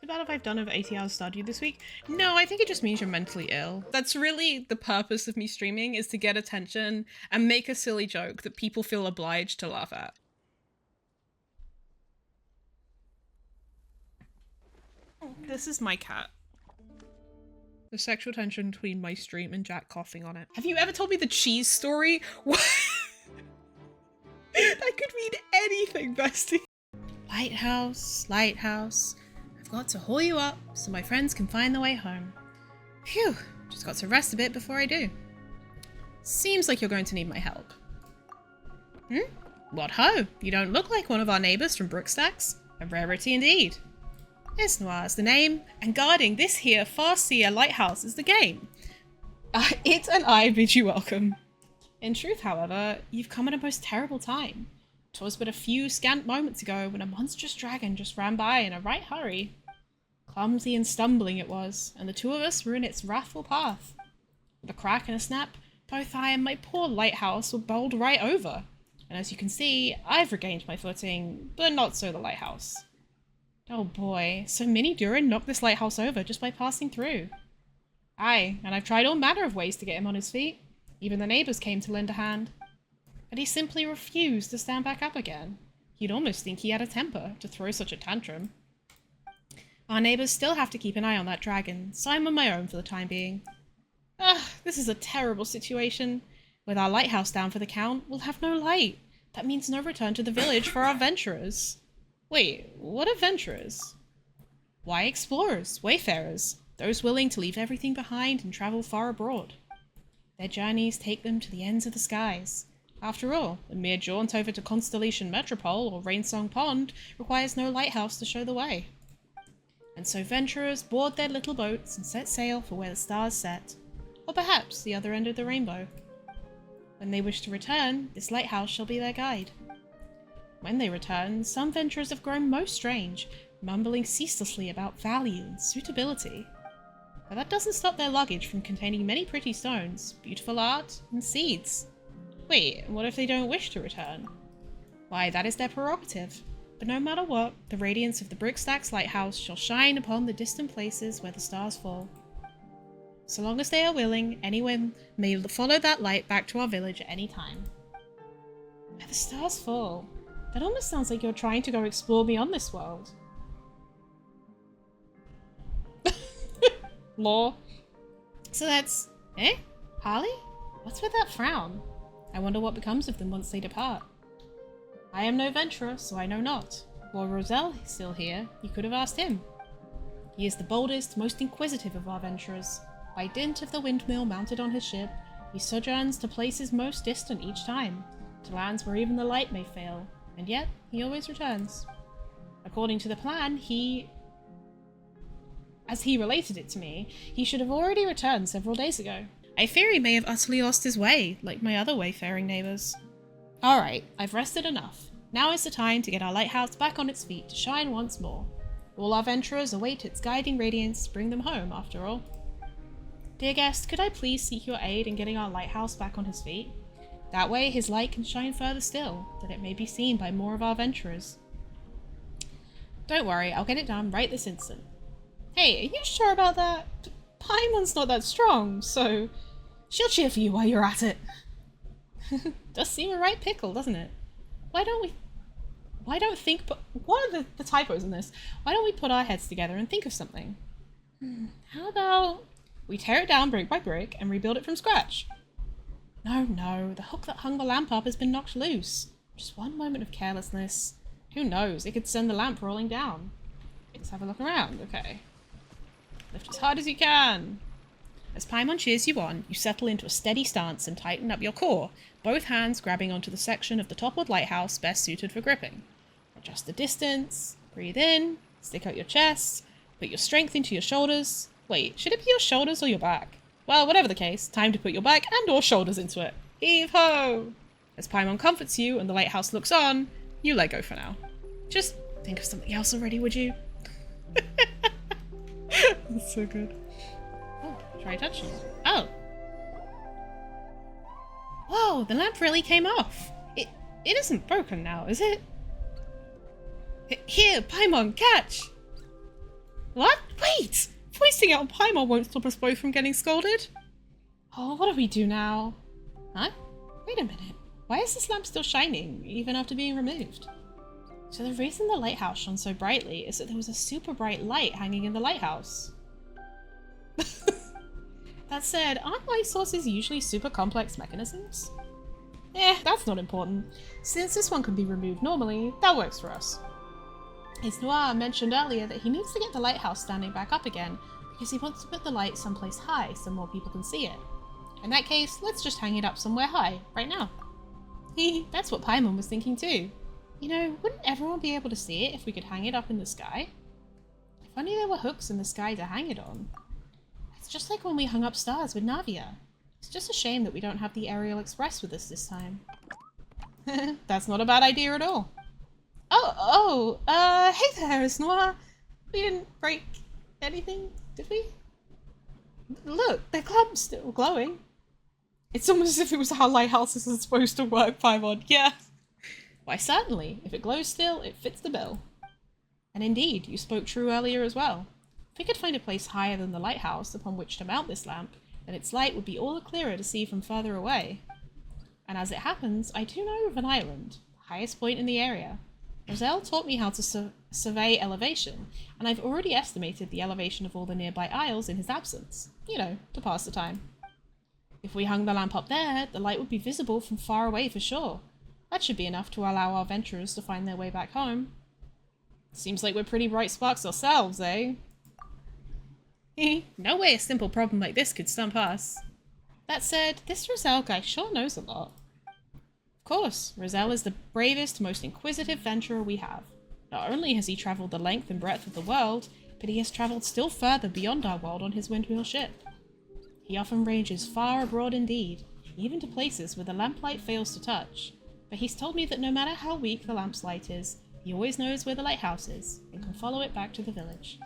about if I've done over 80 hours Stardew this week? No, I think it just means you're mentally ill. That's really the purpose of me streaming, is to get attention and make a silly joke that people feel obliged to laugh at. This is my cat. The sexual tension between my stream and Jack coughing on it. Have you ever told me the cheese story? What? That could mean anything, bestie. Lighthouse, lighthouse. I've got to haul you up so my friends can find the way home. Phew, just got to rest a bit before I do. Seems like you're going to need my help. What ho? You don't look like one of our neighbours from Brookstacks. A rarity indeed. Yes, Noir is the name, and guarding this here Farseer lighthouse is the game. It and I bid you welcome. In truth, however, you've come at a most terrible time. 'Twas but a few scant moments ago when a monstrous dragon just ran by in a right hurry. Clumsy and stumbling it was, and the two of us were in its wrathful path. With a crack and a snap, both I and my poor lighthouse were bowled right over, and as you can see, I've regained my footing, but not so the lighthouse. Oh boy, so Mini Durin knocked this lighthouse over just by passing through. Aye, and I've tried all manner of ways to get him on his feet. Even the neighbours came to lend a hand. But he simply refused to stand back up again. You'd almost think he had a temper to throw such a tantrum. Our neighbours still have to keep an eye on that dragon, so I'm on my own for the time being. This is a terrible situation. With our lighthouse down for the count, we'll have no light. That means no return to the village for our venturers. Wait, what are venturers? Why, explorers, wayfarers, those willing to leave everything behind and travel far abroad. Their journeys take them to the ends of the skies. After all, a mere jaunt over to Constellation Metropole or Rainsong Pond requires no lighthouse to show the way. And so venturers board their little boats and set sail for where the stars set, or perhaps the other end of the rainbow. When they wish to return, this lighthouse shall be their guide. When they return, some venturers have grown most strange, mumbling ceaselessly about value and suitability. But that doesn't stop their luggage from containing many pretty stones, beautiful art, and seeds. Wait, what if they don't wish to return? Why, that is their prerogative. But no matter what, the radiance of the Brookstacks lighthouse shall shine upon the distant places where the stars fall. So long as they are willing, anyone may follow that light back to our village at any time. Where the stars fall. That almost sounds like you're trying to go explore beyond this world. Lore. So that's... Eh? Harley? What's with that frown? I wonder what becomes of them once they depart. I am no venturer, so I know not. Were Roselle still here, you could have asked him. He is the boldest, most inquisitive of our venturers. By dint of the windmill mounted on his ship, he sojourns to places most distant each time, to lands where even the light may fail. And yet, he always returns. According to the plan, as he related it to me, he should have already returned several days ago. I fear he may have utterly lost his way, like my other wayfaring neighbours. Alright, I've rested enough. Now is the time to get our lighthouse back on its feet to shine once more. All our venturers await its guiding radiance to bring them home, after all. Dear guest, could I please seek your aid in getting our lighthouse back on his feet? That way his light can shine further still, that it may be seen by more of our venturers. Don't worry, I'll get it done right this instant. Hey, are you sure about that? Paimon's not that strong, so she'll cheer for you while you're at it. Does seem a right pickle, doesn't it? What are the typos in this? Why don't we put our heads together and think of something? How about we tear it down brick by brick and rebuild it from scratch? No, the hook that hung the lamp up has been knocked loose. Just one moment of carelessness. Who knows, it could send the lamp rolling down. Let's have a look around, okay. Lift as hard as you can. As Paimon cheers you on, you settle into a steady stance and tighten up your core, both hands grabbing onto the section of the toppled lighthouse best suited for gripping. Adjust the distance, breathe in, stick out your chest, put your strength into your shoulders. Wait, should it be your shoulders or your back? Well, whatever the case, time to put your back and or shoulders into it. Heave-ho! As Paimon comforts you and the lighthouse looks on, you let go for now. Just think of something else already, would you? That's so good. Oh, try touching it. Oh. Whoa, the lamp really came off. It isn't broken now, is it? Here, Paimon, catch! What? Wait! Foisting it on Paimon won't stop us both from getting scolded. Oh, what do we do now? Huh? Wait a minute. Why is this lamp still shining, even after being removed? So the reason the lighthouse shone so brightly is that there was a super bright light hanging in the lighthouse. That said, aren't light sources usually super complex mechanisms? That's not important. Since this one can be removed normally, that works for us. Noir mentioned earlier that he needs to get the lighthouse standing back up again because he wants to put the light someplace high so more people can see it. In that case, let's just hang it up somewhere high, right now. That's what Paimon was thinking too. You know, wouldn't everyone be able to see it if we could hang it up in the sky? If only there were hooks in the sky to hang it on. It's just like when we hung up stars with Navia. It's just a shame that we don't have the aerial express with us this time. That's not a bad idea at all. Hey there, Noir. We didn't break anything, did we? Look, the club's still glowing. It's almost as if it was how lighthouses are supposed to work, Paimon. Yeah. Why, certainly. If it glows still, it fits the bill. And indeed, you spoke true earlier as well. If we could find a place higher than the lighthouse upon which to mount this lamp, then its light would be all the clearer to see from further away. And as it happens, I do know of an island, the highest point in the area. Roselle taught me how to survey elevation, and I've already estimated the elevation of all the nearby isles in his absence. You know, to pass the time. If we hung the lamp up there, the light would be visible from far away for sure. That should be enough to allow our venturers to find their way back home. Seems like we're pretty bright sparks ourselves, eh? No way a simple problem like this could stump us. That said, this Roselle guy sure knows a lot. Of course, Roselle is the bravest, most inquisitive venturer we have. Not only has he travelled the length and breadth of the world, but he has travelled still further beyond our world on his windmill ship. He often ranges far abroad indeed, even to places where the lamplight fails to touch. But he's told me that no matter how weak the lamp's light is, he always knows where the lighthouse is, and can follow it back to the village.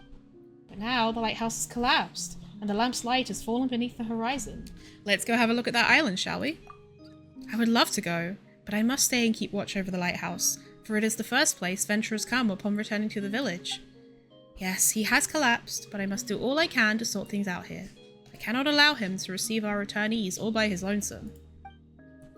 But now the lighthouse has collapsed, and the lamp's light has fallen beneath the horizon. Let's go have a look at that island, shall we? I would love to go, but I must stay and keep watch over the lighthouse, for it is the first place venturers come upon returning to the village. Yes, he has collapsed, but I must do all I can to sort things out here. I cannot allow him to receive our returnees all by his lonesome.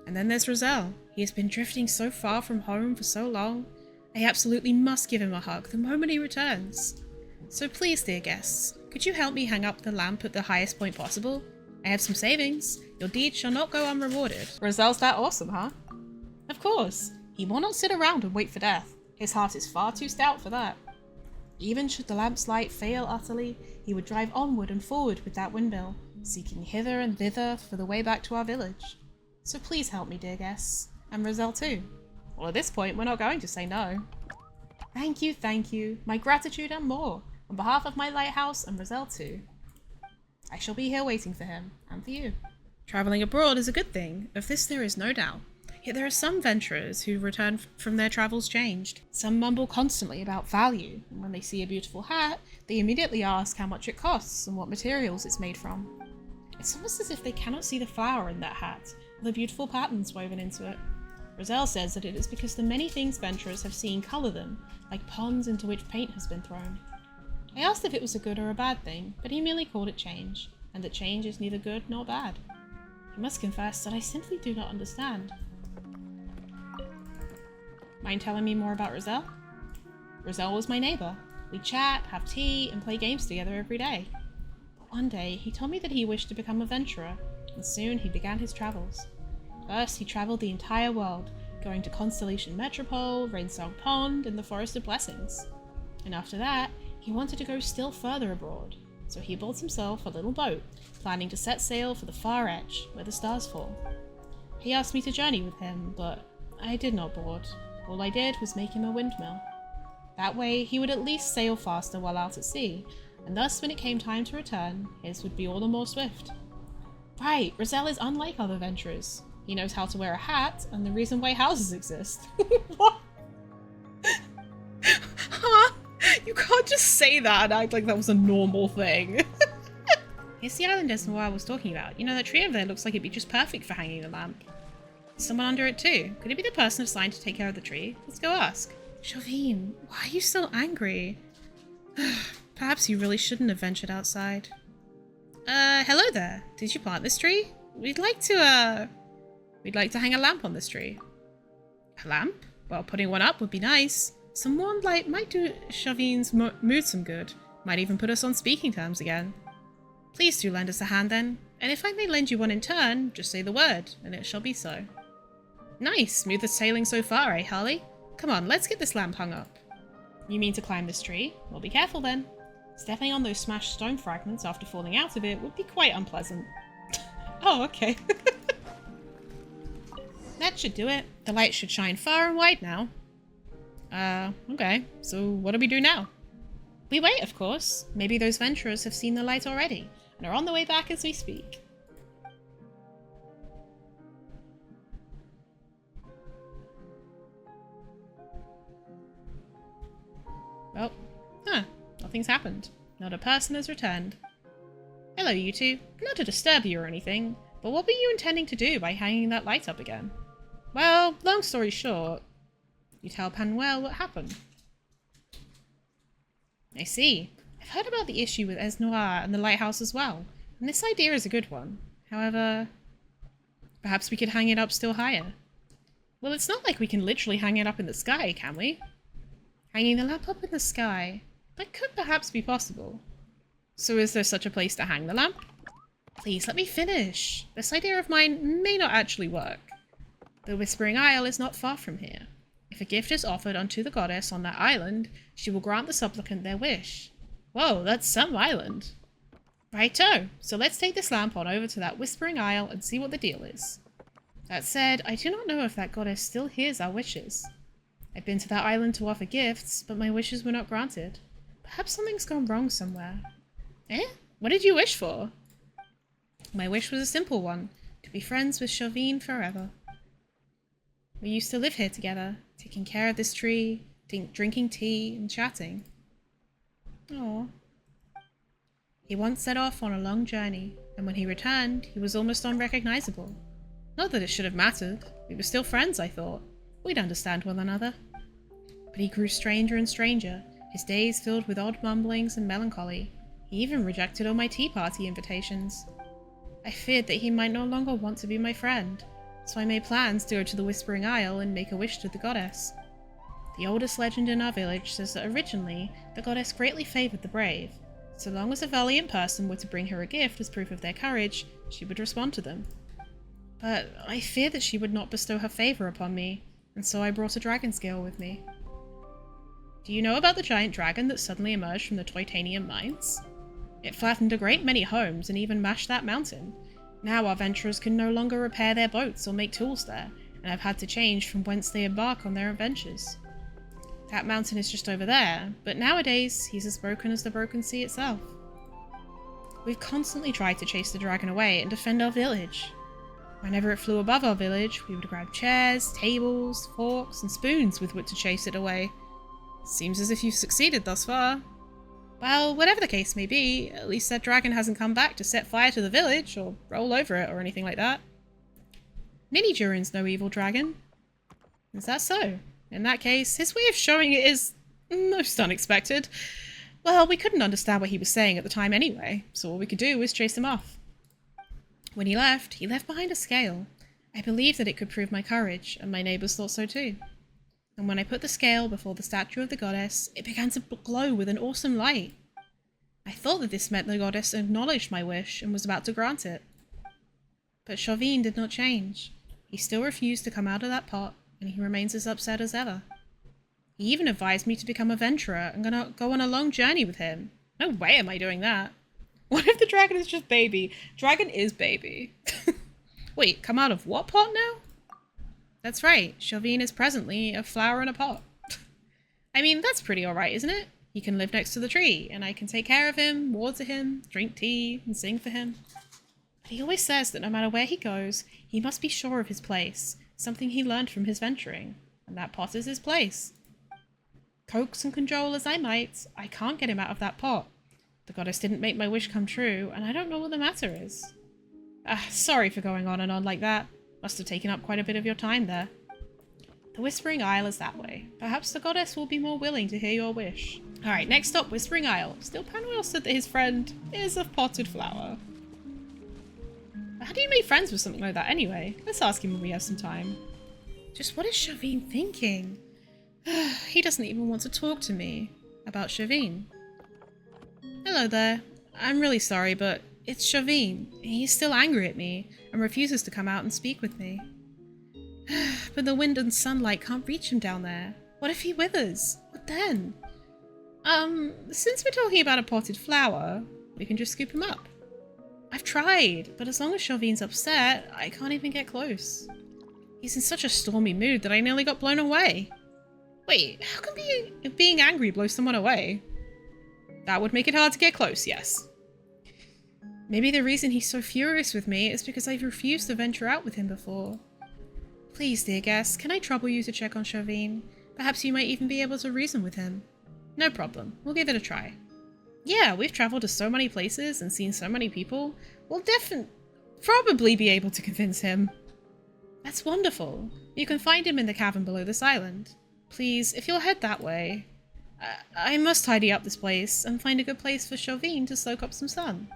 And then there's Roselle. He has been drifting so far from home for so long. I absolutely must give him a hug the moment he returns. So please, dear guests, could you help me hang up the lamp at the highest point possible? I have some savings. Your deed shall not go unrewarded. Roselle's that awesome, huh? Of course. He will not sit around and wait for death. His heart is far too stout for that. Even should the lamp's light fail utterly, he would drive onward and forward with that windmill, seeking hither and thither for the way back to our village. So please help me, dear guests. And Roselle too. Well, at this point, we're not going to say no. Thank you, thank you. My gratitude and more. On behalf of my lighthouse and Roselle too. I shall be here waiting for him, and for you. Travelling abroad is a good thing, of this there is no doubt. Yet there are some venturers who return from their travels changed. Some mumble constantly about value, and when they see a beautiful hat, they immediately ask how much it costs and what materials it's made from. It's almost as if they cannot see the flower in that hat, or the beautiful patterns woven into it. Roselle says that it is because the many things venturers have seen colour them, like ponds into which paint has been thrown. I asked if it was a good or a bad thing, but he merely called it change, and that change is neither good nor bad. I must confess that I simply do not understand. Mind telling me more about Roselle? Roselle was my neighbour. We chat, have tea, and play games together every day. But one day, he told me that he wished to become a venturer, and soon he began his travels. First, he travelled the entire world, going to Constellation Metropole, Rainsong Pond, and the Forest of Blessings. And after that, he wanted to go still further abroad, so he built himself a little boat, planning to set sail for the far edge, where the stars fall. He asked me to journey with him, but I did not board. All I did was make him a windmill. That way, he would at least sail faster while out at sea, and thus when it came time to return, his would be all the more swift. Right, Roselle is unlike other venturers. He knows how to wear a hat, and the reason why houses exist. What? Huh? You can't just say that and act like that was a normal thing. Here's the island Noir was talking about. You know, that tree over there looks like it'd be just perfect for hanging the lamp. Is someone under it too? Could it be the person assigned to take care of the tree? Let's go ask. Shavine, why are you so angry? Perhaps you really shouldn't have ventured outside. Hello there. Did you plant this tree? We'd like to hang a lamp on this tree. A lamp? Well, putting one up would be nice. Some warm light might do Chavine's mood some good. Might even put us on speaking terms again. Please do lend us a hand then. And if I may lend you one in turn, just say the word, and it shall be so. Nice. Smooth as sailing so far, eh, Harley? Come on, let's get this lamp hung up. You mean to climb this tree? Well, be careful then. Stepping on those smashed stone fragments after falling out of it would be quite unpleasant. Oh, okay. That should do it. The light should shine far and wide now. Okay. So what do we do now? We wait, of course. Maybe those venturers have seen the light already and are on the way back as we speak. Well, nothing's happened. Not a person has returned. Hello, you two. Not to disturb you or anything, but what were you intending to do by hanging that light up again? Well, long story short, you tell Panuel what happened. I see. I've heard about the issue with Esnoir and the lighthouse as well, and this idea is a good one. However, perhaps we could hang it up still higher. Well, it's not like we can literally hang it up in the sky, can we? Hanging the lamp up in the sky, that could perhaps be possible. So is there such a place to hang the lamp? Please let me finish. This idea of mine may not actually work. The Whispering Isle is not far from here. If a gift is offered unto the goddess on that island, she will grant the supplicant their wish. Whoa, that's some island. Righto, so let's take this lamp on over to that Whispering Isle and see what the deal is. That said, I do not know if that goddess still hears our wishes. I've been to that island to offer gifts, but my wishes were not granted. Perhaps something's gone wrong somewhere. Eh? What did you wish for? My wish was a simple one, to be friends with Chavine forever. We used to live here together, taking care of this tree, drinking tea and chatting. Aww. He once set off on a long journey, and when he returned, he was almost unrecognizable. Not that it should have mattered. We were still friends, I thought. We'd understand one another. But he grew stranger and stranger, his days filled with odd mumblings and melancholy. He even rejected all my tea party invitations. I feared that he might no longer want to be my friend, so I made plans to go to the Whispering Isle and make a wish to the goddess. The oldest legend in our village says that originally, the goddess greatly favoured the brave. So long as a valiant person were to bring her a gift as proof of their courage, she would respond to them. But I feared that she would not bestow her favour upon me, and so I brought a dragon scale with me. Do you know about the giant dragon that suddenly emerged from the Titanium mines? It flattened a great many homes and even mashed that mountain. Now our venturers can no longer repair their boats or make tools there, and have had to change from whence they embark on their adventures. That mountain is just over there, but nowadays he's as broken as the broken sea itself. We've constantly tried to chase the dragon away and defend our village. Whenever it flew above our village, we would grab chairs, tables, forks, and spoons with which to chase it away. Seems as if you've succeeded thus far. Well, whatever the case may be, at least that dragon hasn't come back to set fire to the village, or roll over it, or anything like that. Ninny Durin's no evil dragon. Is that so? In that case, his way of showing it is most unexpected. Well, we couldn't understand what he was saying at the time anyway, so all we could do was chase him off. When he left behind a scale. I believed that it could prove my courage, and my neighbours thought so too. And when I put the scale before the statue of the goddess, it began to glow with an awesome light. I thought that this meant the goddess acknowledged my wish and was about to grant it. But Chavine did not change. He still refused to come out of that pot, and he remains as upset as ever. He even advised me to become a venturer and go on a long journey with him. No way am I doing that. What if the dragon is just baby? Dragon is baby. Wait, come out of what pot now? That's right, Chavine is presently a flower in a pot. I mean, that's pretty alright, isn't it? He can live next to the tree, and I can take care of him, water him, drink tea, and sing for him. But he always says that no matter where he goes, he must be sure of his place, something he learned from his venturing, and that pot is his place. Coax and cajole as I might, I can't get him out of that pot. The goddess didn't make my wish come true, and I don't know what the matter is. Sorry for going on and on like that. Must have taken up quite a bit of your time there. The Whispering Isle is that way. Perhaps the goddess will be more willing to hear your wish. Alright, next stop, Whispering Isle. Still, Panuel said that his friend is a potted flower. How do you make friends with something like that anyway? Let's ask him when we have some time. Just what is Shavine thinking? He doesn't even want to talk to me about Shavine. Hello there. I'm really sorry, but it's Shavine. He's still angry at me and refuses to come out and speak with me. But the wind and sunlight can't reach him down there. What if he withers? What then? Since we're talking about a potted flower, we can just scoop him up. I've tried, but as long as Shalvine's upset, I can't even get close. He's in such a stormy mood that I nearly got blown away. Wait, how can being angry blow someone away? That would make it hard to get close, yes. Maybe the reason he's so furious with me is because I've refused to venture out with him before. Please, dear guest, can I trouble you to check on Shavine? Perhaps you might even be able to reason with him. No problem, we'll give it a try. Yeah, we've travelled to so many places and seen so many people. We'll probably be able to convince him. That's wonderful. You can find him in the cavern below this island. Please, if you'll head that way. I must tidy up this place and find a good place for Shavine to soak up some sun.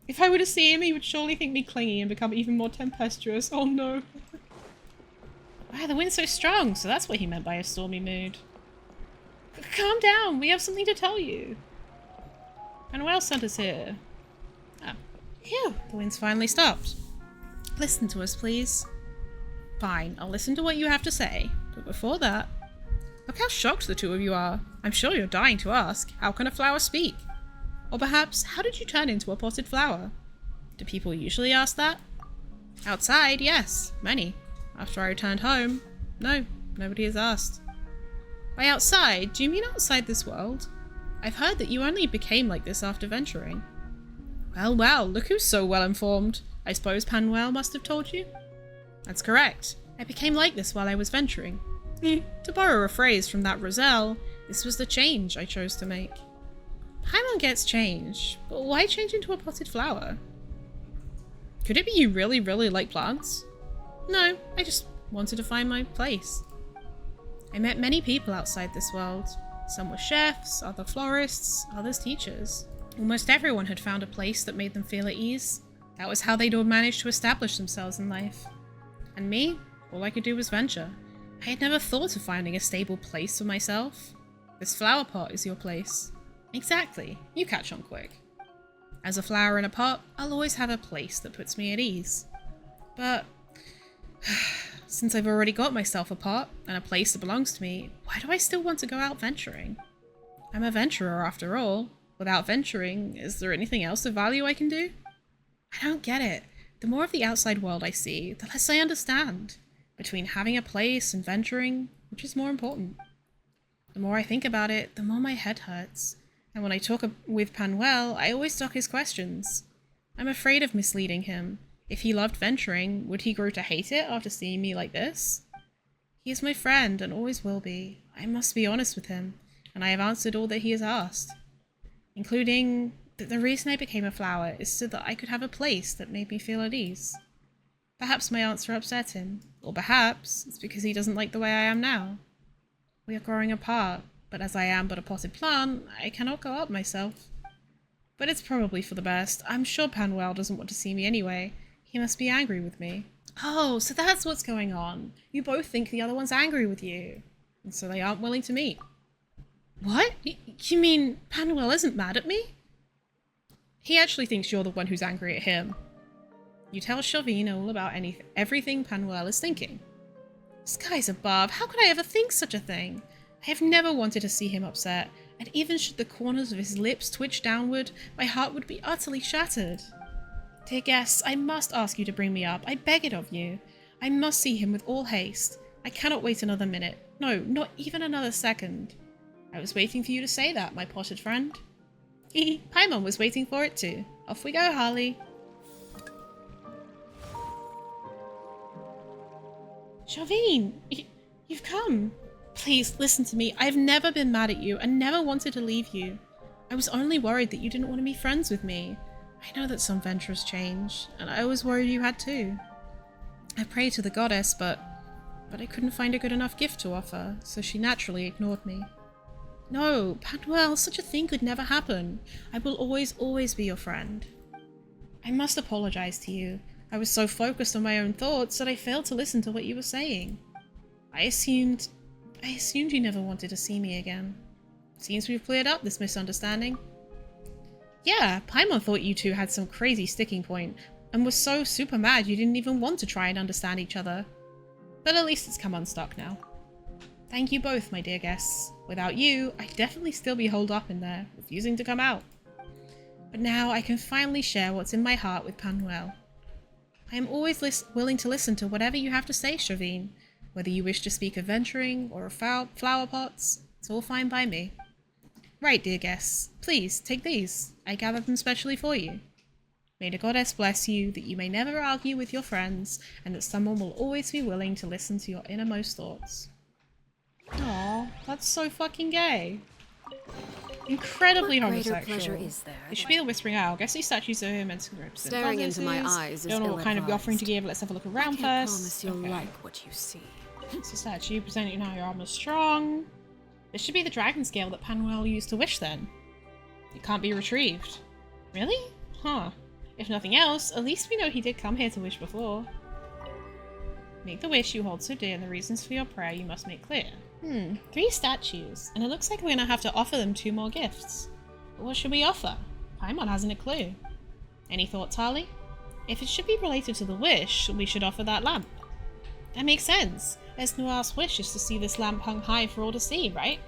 If I were to see him, he would surely think me clingy and become even more tempestuous. Oh no. Wow, the wind's so strong, so that's what he meant by a stormy mood. Calm down, we have something to tell you. And what else sent us here? Ah, phew, the wind's finally stopped. Listen to us, please. Fine, I'll listen to what you have to say, but before that... Look how shocked the two of you are. I'm sure you're dying to ask, how can a flower speak? Or perhaps, how did you turn into a potted flower? Do people usually ask that? Outside, yes, many. After I returned home, no, nobody has asked. By outside, do you mean outside this world? I've heard that you only became like this after venturing. Well, well, look who's so well informed. I suppose Panuel must have told you? That's correct. I became like this while I was venturing. To borrow a phrase from that Roselle, this was the change I chose to make. Paimon gets change, but why change into a potted flower? Could it be you really, really like plants? No, I just wanted to find my place. I met many people outside this world. Some were chefs, other florists, others teachers. Almost everyone had found a place that made them feel at ease. That was how they'd all managed to establish themselves in life. And me, all I could do was venture. I had never thought of finding a stable place for myself. This flower pot is your place. Exactly, you catch on quick. As a flower in a pot, I'll always have a place that puts me at ease. But since I've already got myself a pot and a place that belongs to me, why do I still want to go out venturing? I'm a venturer after all. Without venturing, is there anything else of value I can do? I don't get it. The more of the outside world I see, the less I understand. Between having a place and venturing, which is more important? The more I think about it, the more my head hurts. And when I talk with Panuel, I always duck his questions. I'm afraid of misleading him. If he loved venturing, would he grow to hate it after seeing me like this? He is my friend and always will be. I must be honest with him, and I have answered all that he has asked. Including that the reason I became a flower is so that I could have a place that made me feel at ease. Perhaps my answer upset him, or perhaps it's because he doesn't like the way I am now. We are growing apart, but as I am but a potted plant, I cannot go up myself. But it's probably for the best. I'm sure Panuel doesn't want to see me anyway. He must be angry with me. Oh, so that's what's going on. You both think the other one's angry with you, and so they aren't willing to meet. What? You mean Panuel isn't mad at me? He actually thinks you're the one who's angry at him. You tell Shavine all about everything Panuel is thinking. Skies above, how could I ever think such a thing? I have never wanted to see him upset, and even should the corners of his lips twitch downward, my heart would be utterly shattered. Dear guests, I must ask you to bring me up. I beg it of you. I must see him with all haste. I cannot wait another minute. No, not even another second. I was waiting for you to say that, my potted friend. Paimon was waiting for it too. Off we go, Harley. Shavine, you've come. Please, listen to me. I've never been mad at you and never wanted to leave you. I was only worried that you didn't want to be friends with me. I know that some venturers change, and I was worried you had too. I prayed to the goddess, but I couldn't find a good enough gift to offer, so she naturally ignored me. No, Manuel, such a thing could never happen. I will always, always be your friend. I must apologize to you. I was so focused on my own thoughts that I failed to listen to what you were saying. I assumed you never wanted to see me again. Seems we've cleared up this misunderstanding. Yeah, Paimon thought you two had some crazy sticking point, and was so super mad you didn't even want to try and understand each other. But at least it's come unstuck now. Thank you both, my dear guests. Without you, I'd definitely still be holed up in there, refusing to come out. But now I can finally share what's in my heart with Panuel. I am always willing to listen to whatever you have to say, Shavine. Whether you wish to speak of venturing or of flower pots, it's all fine by me. Right, dear guests. Please, take these. I gathered them specially for you. May the goddess bless you, that you may never argue with your friends, and that someone will always be willing to listen to your innermost thoughts. Aw, that's so fucking gay. Incredibly homosexual. Is there? It should be the Whispering Owl. Guess these statues are meant to represent Staring into my eyes is Don't know what kind of offering to give. Let's have a look around I can't first. promise you'll like what you see. It's a statue presenting how your armor's strong. This should be the dragon scale that Panuel used to wish then. It can't be retrieved. Really? Huh. If nothing else, at least we know he did come here to wish before. Make the wish you hold so dear and the reasons for your prayer you must make clear. 3 statues, and it looks like we're gonna have to offer them 2 more gifts. But what should we offer? Paimon hasn't a clue. Any thoughts, Harley? If it should be related to the wish, we should offer that lamp. That makes sense. Esnoir's wish is to see this lamp hung high for all to see, right?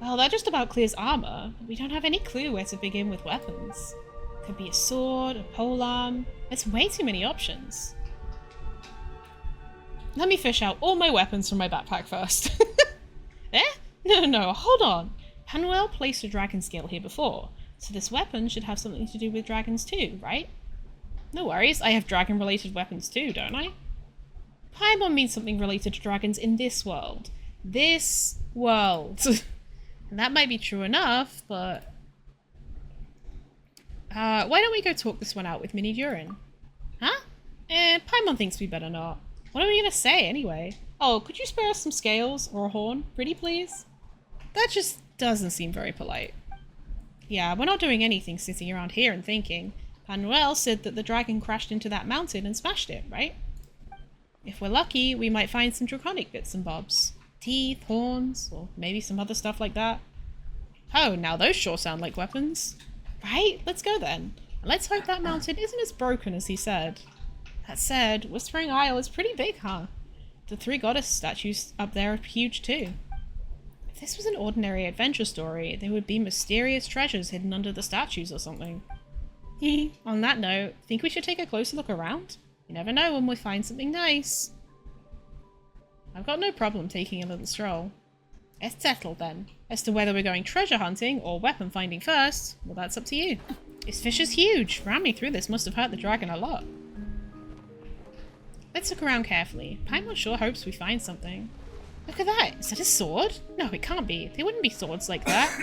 Well, that just about clears armor, but we don't have any clue where to begin with weapons. Could be a sword, a polearm. There's way too many options. Let me fish out all my weapons from my backpack first. Eh? No, hold on. Panuel placed a dragon scale here before, so this weapon should have something to do with dragons too, right? No worries, I have dragon-related weapons too, don't I? Paimon means something related to dragons in this world. This world. And that might be true enough, but... why don't we go talk this one out with Mini Durin? Huh? Paimon thinks we better not. What are we gonna say, anyway? Oh, could you spare us some scales or a horn? Pretty please? That just doesn't seem very polite. Yeah, we're not doing anything sitting around here and thinking. Panuel said that the dragon crashed into that mountain and smashed it, right? If we're lucky, we might find some draconic bits and bobs. Teeth, horns, or maybe some other stuff like that. Oh, now those sure sound like weapons. Right? Let's go then. And let's hope that mountain isn't as broken as he said. That said, Whispering Isle is pretty big, huh? The 3 goddess statues up there are huge too. If this was an ordinary adventure story, there would be mysterious treasures hidden under the statues or something. On that note, think we should take a closer look around? You never know when we find something nice. I've got no problem taking a little stroll. It's settled then. As to whether we're going treasure hunting or weapon finding first, well, that's up to you. This fish is huge. Ramming through this must have hurt the dragon a lot. Let's look around carefully. Paimon sure hopes we find something. Look at that! Is that a sword? No, it can't be. There wouldn't be swords like that.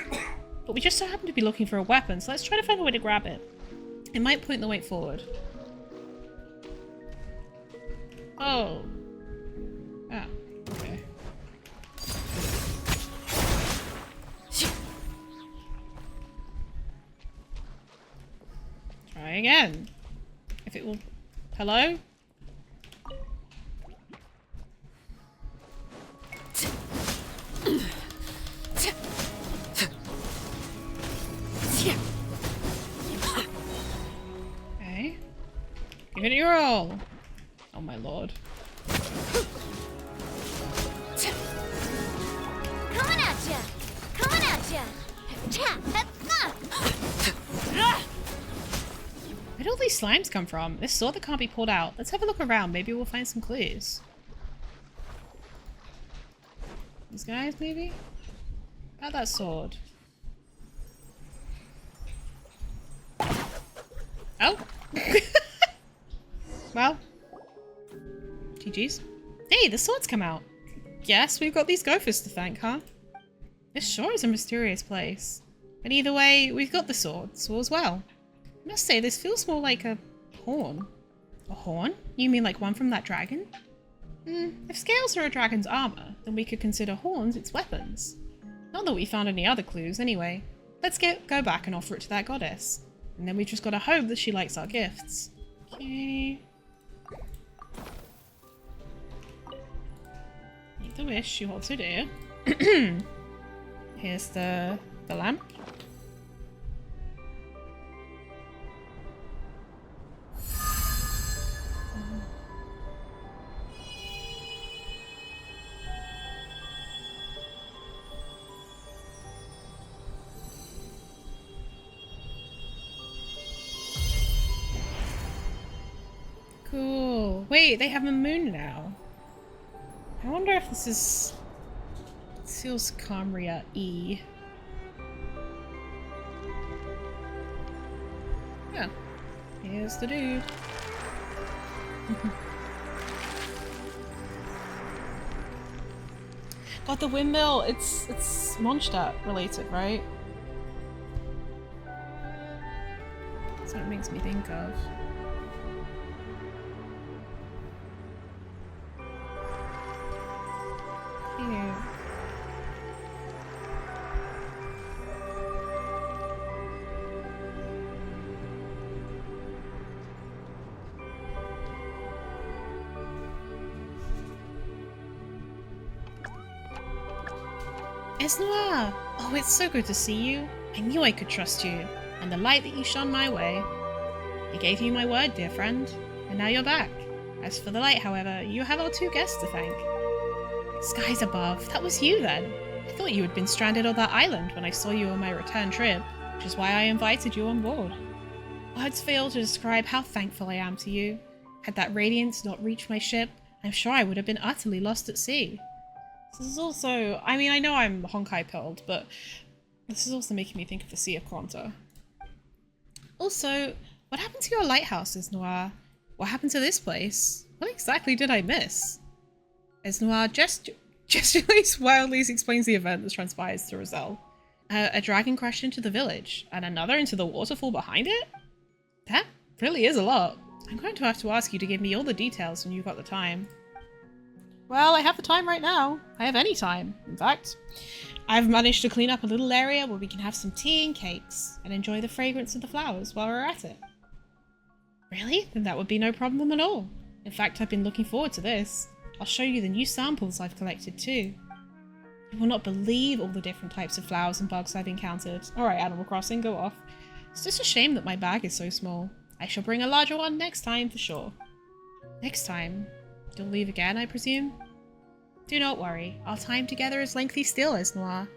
But we just so happen to be looking for a weapon, so let's try to find a way to grab it. It might point the way forward. Oh. Ah, okay. Try again. If it will... Hello? Okay. Give it your all. Oh my lord. Coming at ya! Coming at ya! Where'd all these slimes come from? This sword that can't be pulled out. Let's have a look around. Maybe we'll find some clues. These guys, maybe? How about that sword? Oh! Well. GG's. Hey, the sword's come out. Yes, we've got these gophers to thank, huh? This sure is a mysterious place. But either way, we've got the sword, so as well. I must say, this feels more like a horn. A horn? You mean like one from that dragon? If scales are a dragon's armor, then we could consider horns its weapons. Not that we found any other clues, anyway. Let's go back and offer it to that goddess. And then we just gotta hope that she likes our gifts. Okay. Make the wish, you hold so dear. Here's the lamp. Cool. Wait, they have a moon now. I wonder if this is Seals Camria E. Yeah. Here's the dude. God, the windmill, it's Mondstadt related, right? That's what it makes me think of. Cute. Esnoir! Oh, it's so good to see you. I knew I could trust you, and the light that you shone my way. I gave you my word, dear friend, and now you're back. As for the light, however, you have our two guests to thank. Skies above, that was you then. I thought you had been stranded on that island when I saw you on my return trip, which is why I invited you on board. Words fail to describe how thankful I am to you. Had that radiance not reached my ship, I'm sure I would have been utterly lost at sea. This is also, I mean, I know I'm Honkai pilled, but this is also making me think of the Sea of Quanta. Also, what happened to your lighthouse, Esnoir? What happened to this place? What exactly did I miss? Esnoir gesturally wildly explains the event that transpires to Roselle. A dragon crashed into the village, and another into the waterfall behind it? That really is a lot. I'm going to have to ask you to give me all the details when you've got the time. Well, I have the time right now. I have any time, in fact. I've managed to clean up a little area where we can have some tea and cakes, and enjoy the fragrance of the flowers while we're at it. Really? Then that would be no problem at all. In fact, I've been looking forward to this. I'll show you the new samples I've collected too. You will not believe all the different types of flowers and bugs I've encountered. Alright, Animal Crossing, go off. It's just a shame that my bag is so small. I shall bring a larger one next time for sure. Next time? You'll leave again, I presume? Do not worry. Our time together is lengthy still, Esnoir.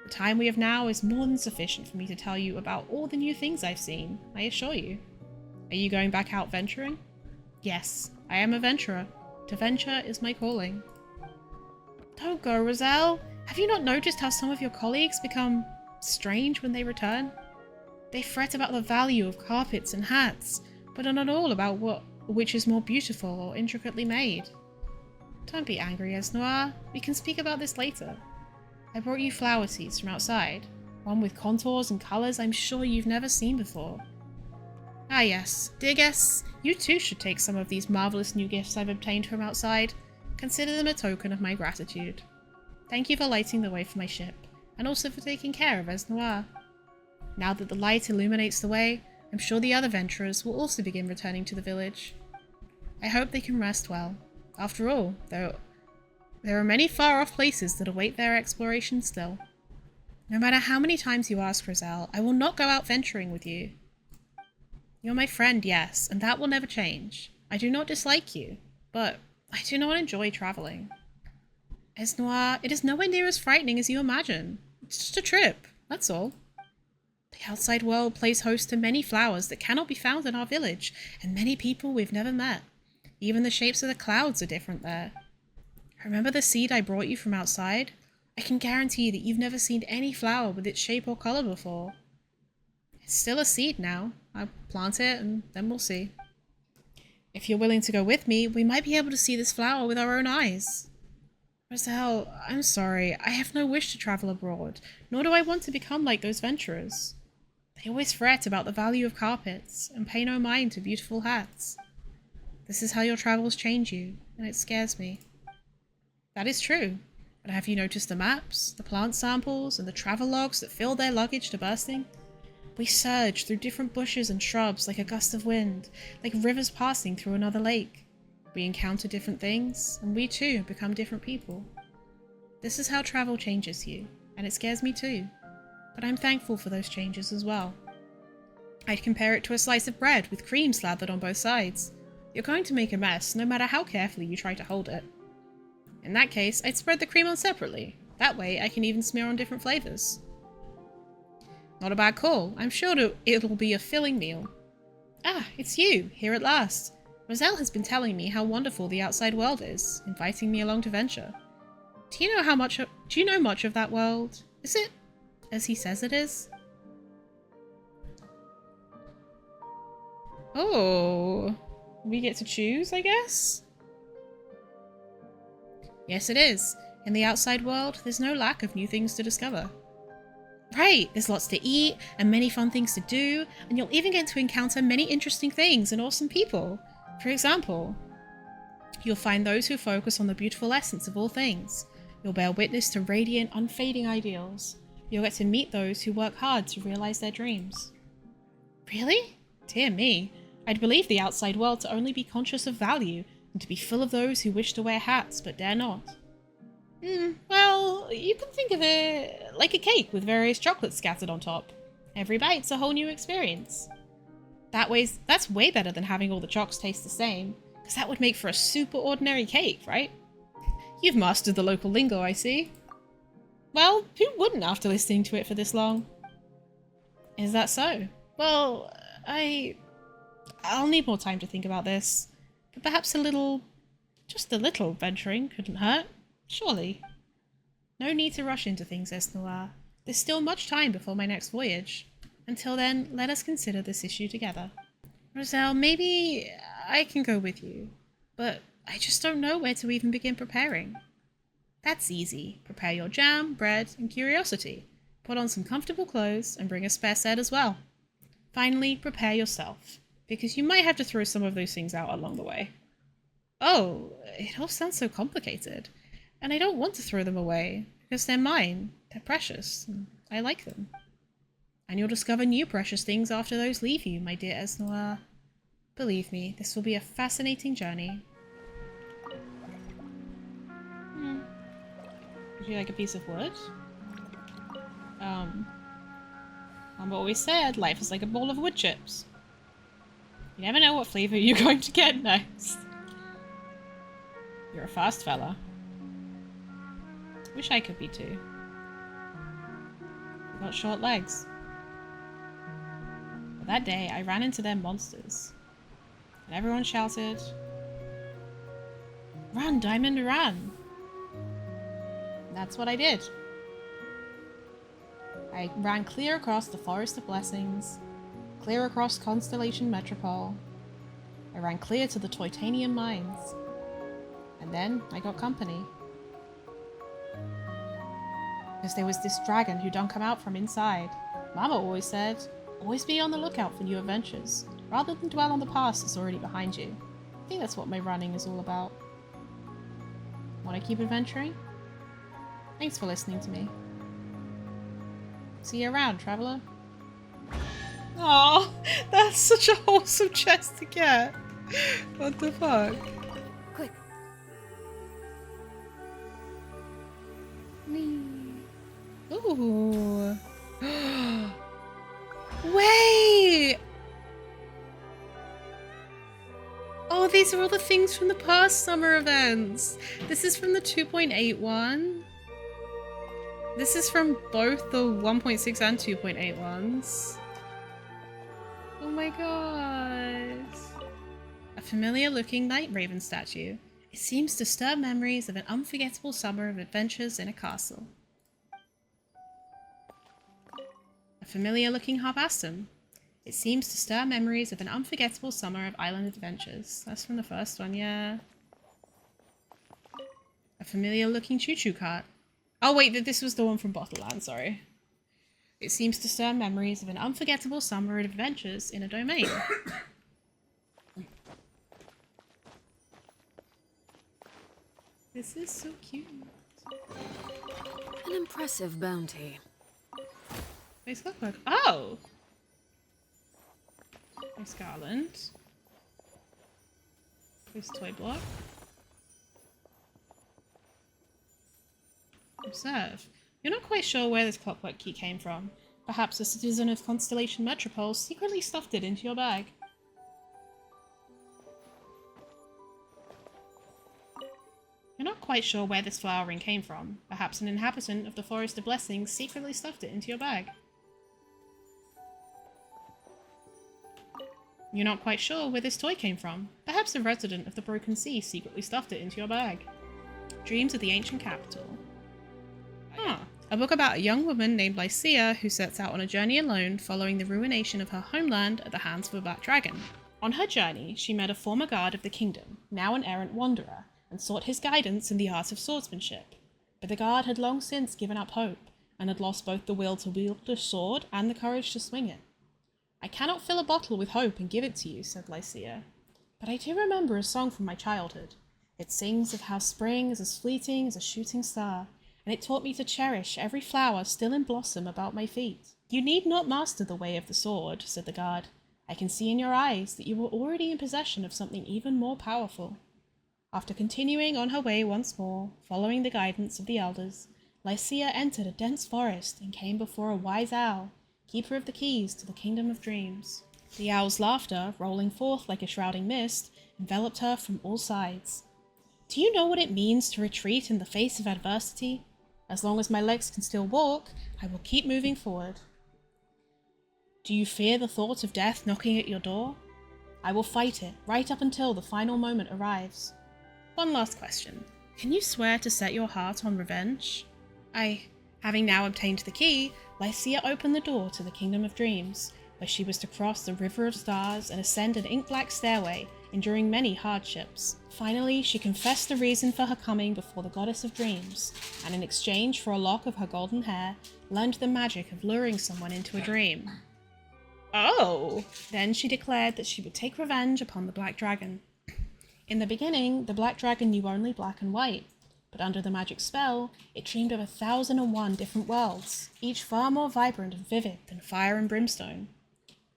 The time we have now is more than sufficient for me to tell you about all the new things I've seen, I assure you. Are you going back out venturing? Yes, I am a venturer. To venture is my calling. Don't go, Roselle. Have you not noticed how some of your colleagues become strange when they return? They fret about the value of carpets and hats, but are not all about which is more beautiful or intricately made. Don't be angry, Esnoir. We can speak about this later. I brought you flower seeds from outside, one with contours and colours I'm sure you've never seen before. Ah yes, dear guests, you too should take some of these marvellous new gifts I've obtained from outside. Consider them a token of my gratitude. Thank you for lighting the way for my ship, and also for taking care of Esnoir. Now that the light illuminates the way, I'm sure the other venturers will also begin returning to the village. I hope they can rest well. After all, there are many far-off places that await their exploration still. No matter how many times you ask, Roselle, I will not go out venturing with you. You're my friend, yes, and that will never change. I do not dislike you, but I do not enjoy travelling. Esnoir, it is nowhere near as frightening as you imagine. It's just a trip, that's all. The outside world plays host to many flowers that cannot be found in our village, and many people we've never met. Even the shapes of the clouds are different there. Remember the seed I brought you from outside? I can guarantee that you've never seen any flower with its shape or colour before. It's still a seed now. I'll plant it and then we'll see. If you're willing to go with me, we might be able to see this flower with our own eyes. Roselle, I'm sorry. I have no wish to travel abroad, nor do I want to become like those venturers. They always fret about the value of carpets and pay no mind to beautiful hats. This is how your travels change you, and it scares me. That is true. But have you noticed the maps, the plant samples, and the travel logs that fill their luggage to bursting? We surge through different bushes and shrubs like a gust of wind, like rivers passing through another lake. We encounter different things, and we too become different people. This is how travel changes you, and it scares me too. But I'm thankful for those changes as well. I'd compare it to a slice of bread with cream slathered on both sides. You're going to make a mess no matter how carefully you try to hold it. In that case, I'd spread the cream on separately. That way I can even smear on different flavours. Not a bad call. I'm sure it'll be a filling meal. Ah, it's you, here at last. Roselle has been telling me how wonderful the outside world is, inviting me along to venture. Do you know much of that world? Is it as he says it is? Oh, we get to choose, I guess? Yes, it is. In the outside world, there's no lack of new things to discover. Right, there's lots to eat and many fun things to do, and you'll even get to encounter many interesting things and awesome people. For example, you'll find those who focus on the beautiful essence of all things. You'll bear witness to radiant, unfading ideals. You'll get to meet those who work hard to realize their dreams. Really? Dear me, I'd believe the outside world to only be conscious of value and to be full of those who wish to wear hats but dare not. Well, you can think of it like a cake with various chocolates scattered on top. Every bite's a whole new experience. That's way better than having all the chocks taste the same, because that would make for a super ordinary cake, right? You've mastered the local lingo, I see. Well, who wouldn't after listening to it for this long? Is that so? Well, I'll need more time to think about this, but perhaps just a little venturing couldn't hurt. Surely. No need to rush into things, Esnoir. There's still much time before my next voyage. Until then, let us consider this issue together. Roselle, maybe I can go with you, but I just don't know where to even begin preparing. That's easy. Prepare your jam, bread, and curiosity. Put on some comfortable clothes and bring a spare set as well. Finally, prepare yourself, because you might have to throw some of those things out along the way. Oh, it all sounds so complicated. And I don't want to throw them away, because they're mine. They're precious, and I like them. And you'll discover new precious things after those leave you, my dear Esnoir. Believe me, this will be a fascinating journey. Would you like a piece of wood? Mum always said life is like a bowl of wood chips. You never know what flavour you're going to get next. You're a fast fella. Wish I could be too. You've got short legs. But that day, I ran into them monsters. And everyone shouted, "Run, Diamond, run!" And that's what I did. I ran clear across the Forest of Blessings, clear across Constellation Metropole. I ran clear to the Titanium Mines. And then I got company. Because there was this dragon who don't come out from inside. Mama always said, always be on the lookout for new adventures, rather than dwell on the past that's already behind you. I think that's what my running is all about. Want to keep adventuring? Thanks for listening to me. See you around, traveller. Aw, that's such a wholesome chest to get. What the fuck? Quick. Ooh. Wait! Oh, these are all the things from the past summer events. This is from the 2.8 This is from both the 1.6 and 2.8 ones. Oh my god. A familiar looking night raven statue. It seems to stir memories of an unforgettable summer of adventures in a castle. A familiar looking harpastum. It seems to stir memories of an unforgettable summer of island adventures. That's from the first one, yeah. A familiar looking choo-choo cart. Oh wait, this was the one from Bottleland, sorry. It seems to stir memories of an unforgettable summer of adventures in a domain. This is so cute. An impressive bounty. Face lookbook. Oh! Miss Garland. This toy block. Observe. You're not quite sure where this clockwork key came from. Perhaps a citizen of Constellation Metropole secretly stuffed it into your bag. You're not quite sure where this flower ring came from. Perhaps an inhabitant of the Forest of Blessings secretly stuffed it into your bag. You're not quite sure where this toy came from. Perhaps a resident of the Broken Sea secretly stuffed it into your bag. Dreams of the Ancient Capital. Huh. A book about a young woman named Lycia who sets out on a journey alone following the ruination of her homeland at the hands of a black dragon. On her journey, she met a former guard of the kingdom, now an errant wanderer, and sought his guidance in the art of swordsmanship. But the guard had long since given up hope, and had lost both the will to wield a sword and the courage to swing it. I cannot fill a bottle with hope and give it to you, said Lycia, but I do remember a song from my childhood. It sings of how spring is as fleeting as a shooting star, and it taught me to cherish every flower still in blossom about my feet. You need not master the way of the sword, said the guard. I can see in your eyes that you were already in possession of something even more powerful. After continuing on her way once more, following the guidance of the elders, Lycia entered a dense forest and came before a wise owl, keeper of the keys to the kingdom of dreams. The owl's laughter, rolling forth like a shrouding mist, enveloped her from all sides. Do you know what it means to retreat in the face of adversity? As long as my legs can still walk, I will keep moving forward. Do you fear the thought of death knocking at your door? I will fight it, right up until the final moment arrives. One last question. Can you swear to set your heart on revenge? Having now obtained the key, Lycia opened the door to the Kingdom of Dreams, where she was to cross the River of Stars and ascend an ink-black stairway, enduring many hardships. Finally, she confessed the reason for her coming before the Goddess of Dreams, and in exchange for a lock of her golden hair, learned the magic of luring someone into a dream. Oh! Then she declared that she would take revenge upon the Black Dragon. In the beginning, the Black Dragon knew only black and white, but under the magic spell, it dreamed of 1,001 different worlds, each far more vibrant and vivid than fire and brimstone.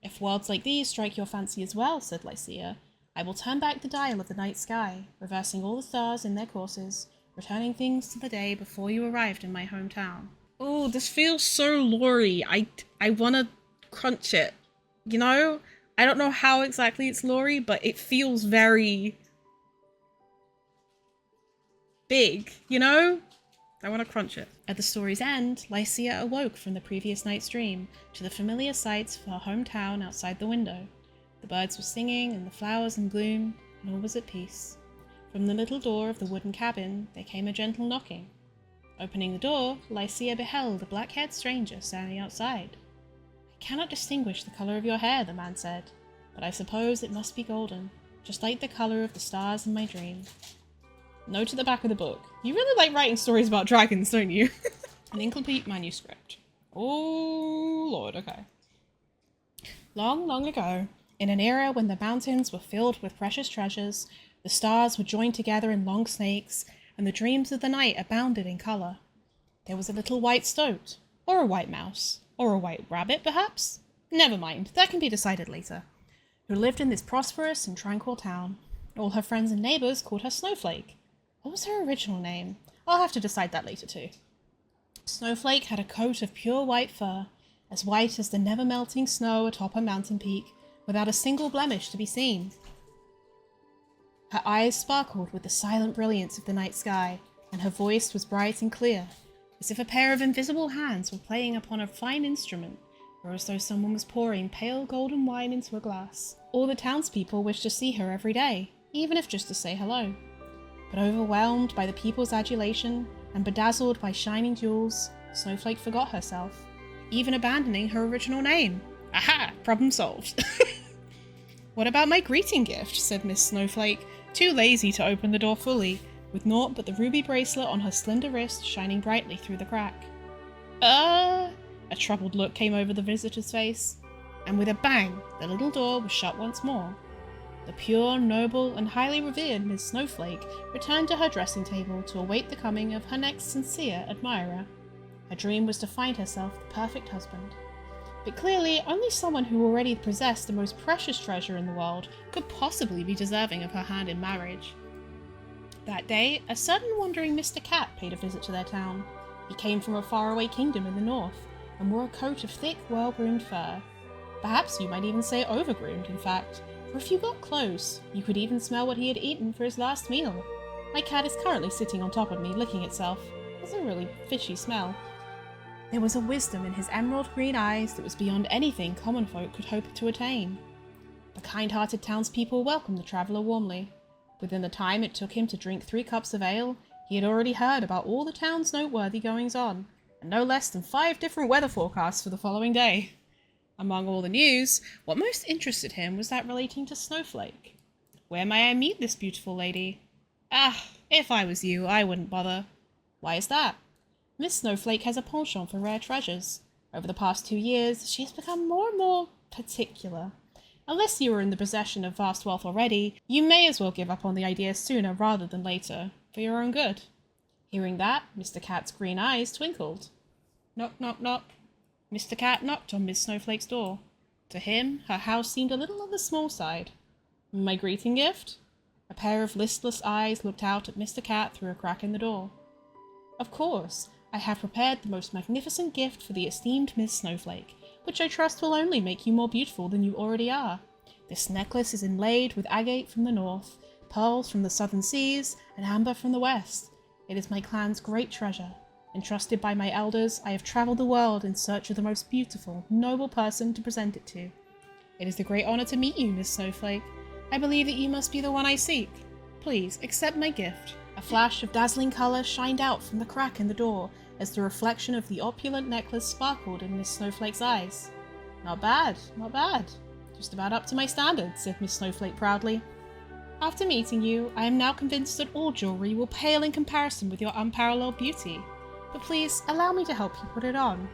If worlds like these strike your fancy as well, said Lycia, I will turn back the dial of the night sky, reversing all the stars in their courses, returning things to the day before you arrived in my hometown. Oh, this feels so lore-y. I wanna crunch it. You know? I don't know how exactly it's lore-y, but it feels very big, you know? I want to crunch it. At the story's end, Lycia awoke from the previous night's dream to the familiar sights of her hometown outside the window. The birds were singing and the flowers in bloom, and all was at peace. From the little door of the wooden cabin, there came a gentle knocking. Opening the door, Lycia beheld a black-haired stranger standing outside. I cannot distinguish the colour of your hair, the man said, but I suppose it must be golden, just like the colour of the stars in my dream. Note at the back of the book. You really like writing stories about dragons, don't you? An incomplete manuscript. Oh, Lord, okay. Long, long ago, in an era when the mountains were filled with precious treasures, the stars were joined together in long snakes, and the dreams of the night abounded in colour. There was a little white stoat, or a white mouse, or a white rabbit, perhaps? Never mind, that can be decided later. Who lived in this prosperous and tranquil town. All her friends and neighbours called her Snowflake. What was her original name? I'll have to decide that later too. Snowflake had a coat of pure white fur, as white as the never-melting snow atop a mountain peak, without a single blemish to be seen. Her eyes sparkled with the silent brilliance of the night sky, and her voice was bright and clear, as if a pair of invisible hands were playing upon a fine instrument, or as though someone was pouring pale golden wine into a glass. All the townspeople wished to see her every day, even if just to say hello. But overwhelmed by the people's adulation and bedazzled by shining jewels, Snowflake forgot herself, even abandoning her original name. Aha! Problem solved. What about my greeting gift? Said Miss Snowflake, too lazy to open the door fully, with naught but the ruby bracelet on her slender wrist shining brightly through the crack. A troubled look came over the visitor's face, and with a bang, the little door was shut once more. The pure, noble, and highly revered Miss Snowflake returned to her dressing table to await the coming of her next sincere admirer. Her dream was to find herself the perfect husband. But clearly, only someone who already possessed the most precious treasure in the world could possibly be deserving of her hand in marriage. That day, a certain wandering Mr. Cat paid a visit to their town. He came from a faraway kingdom in the north, and wore a coat of thick, well-groomed fur. Perhaps you might even say overgroomed, in fact, for if you got close, you could even smell what he had eaten for his last meal. My cat is currently sitting on top of me, licking itself. It's a really fishy smell. There was a wisdom in his emerald green eyes that was beyond anything common folk could hope to attain. The kind-hearted townspeople welcomed the traveller warmly. Within the time it took him to drink 3 cups of ale, he had already heard about all the town's noteworthy goings-on, and no less than 5 different weather forecasts for the following day. Among all the news, what most interested him was that relating to Snowflake. Where may I meet this beautiful lady? If I was you, I wouldn't bother. Why is that? Miss Snowflake has a penchant for rare treasures. Over the past 2 years, she has become more and more particular. Unless you are in the possession of vast wealth already, you may as well give up on the idea sooner rather than later, for your own good. Hearing that, Mr. Cat's green eyes twinkled. Knock, knock, knock. Mr. Cat knocked on Miss Snowflake's door. To him, her house seemed a little on the small side. My greeting gift? A pair of listless eyes looked out at Mr. Cat through a crack in the door. Of course, I have prepared the most magnificent gift for the esteemed Miss Snowflake, which I trust will only make you more beautiful than you already are. This necklace is inlaid with agate from the north, pearls from the southern seas, and amber from the west. It is my clan's great treasure. Entrusted by my elders, I have travelled the world in search of the most beautiful, noble person to present it to. It is a great honour to meet you, Miss Snowflake. I believe that you must be the one I seek. Please, accept my gift. A flash of dazzling colour shined out from the crack in the door as the reflection of the opulent necklace sparkled in Miss Snowflake's eyes. Not bad, not bad. Just about up to my standards, said Miss Snowflake proudly. After meeting you, I am now convinced that all jewellery will pale in comparison with your unparalleled beauty. But please, allow me to help you put it on.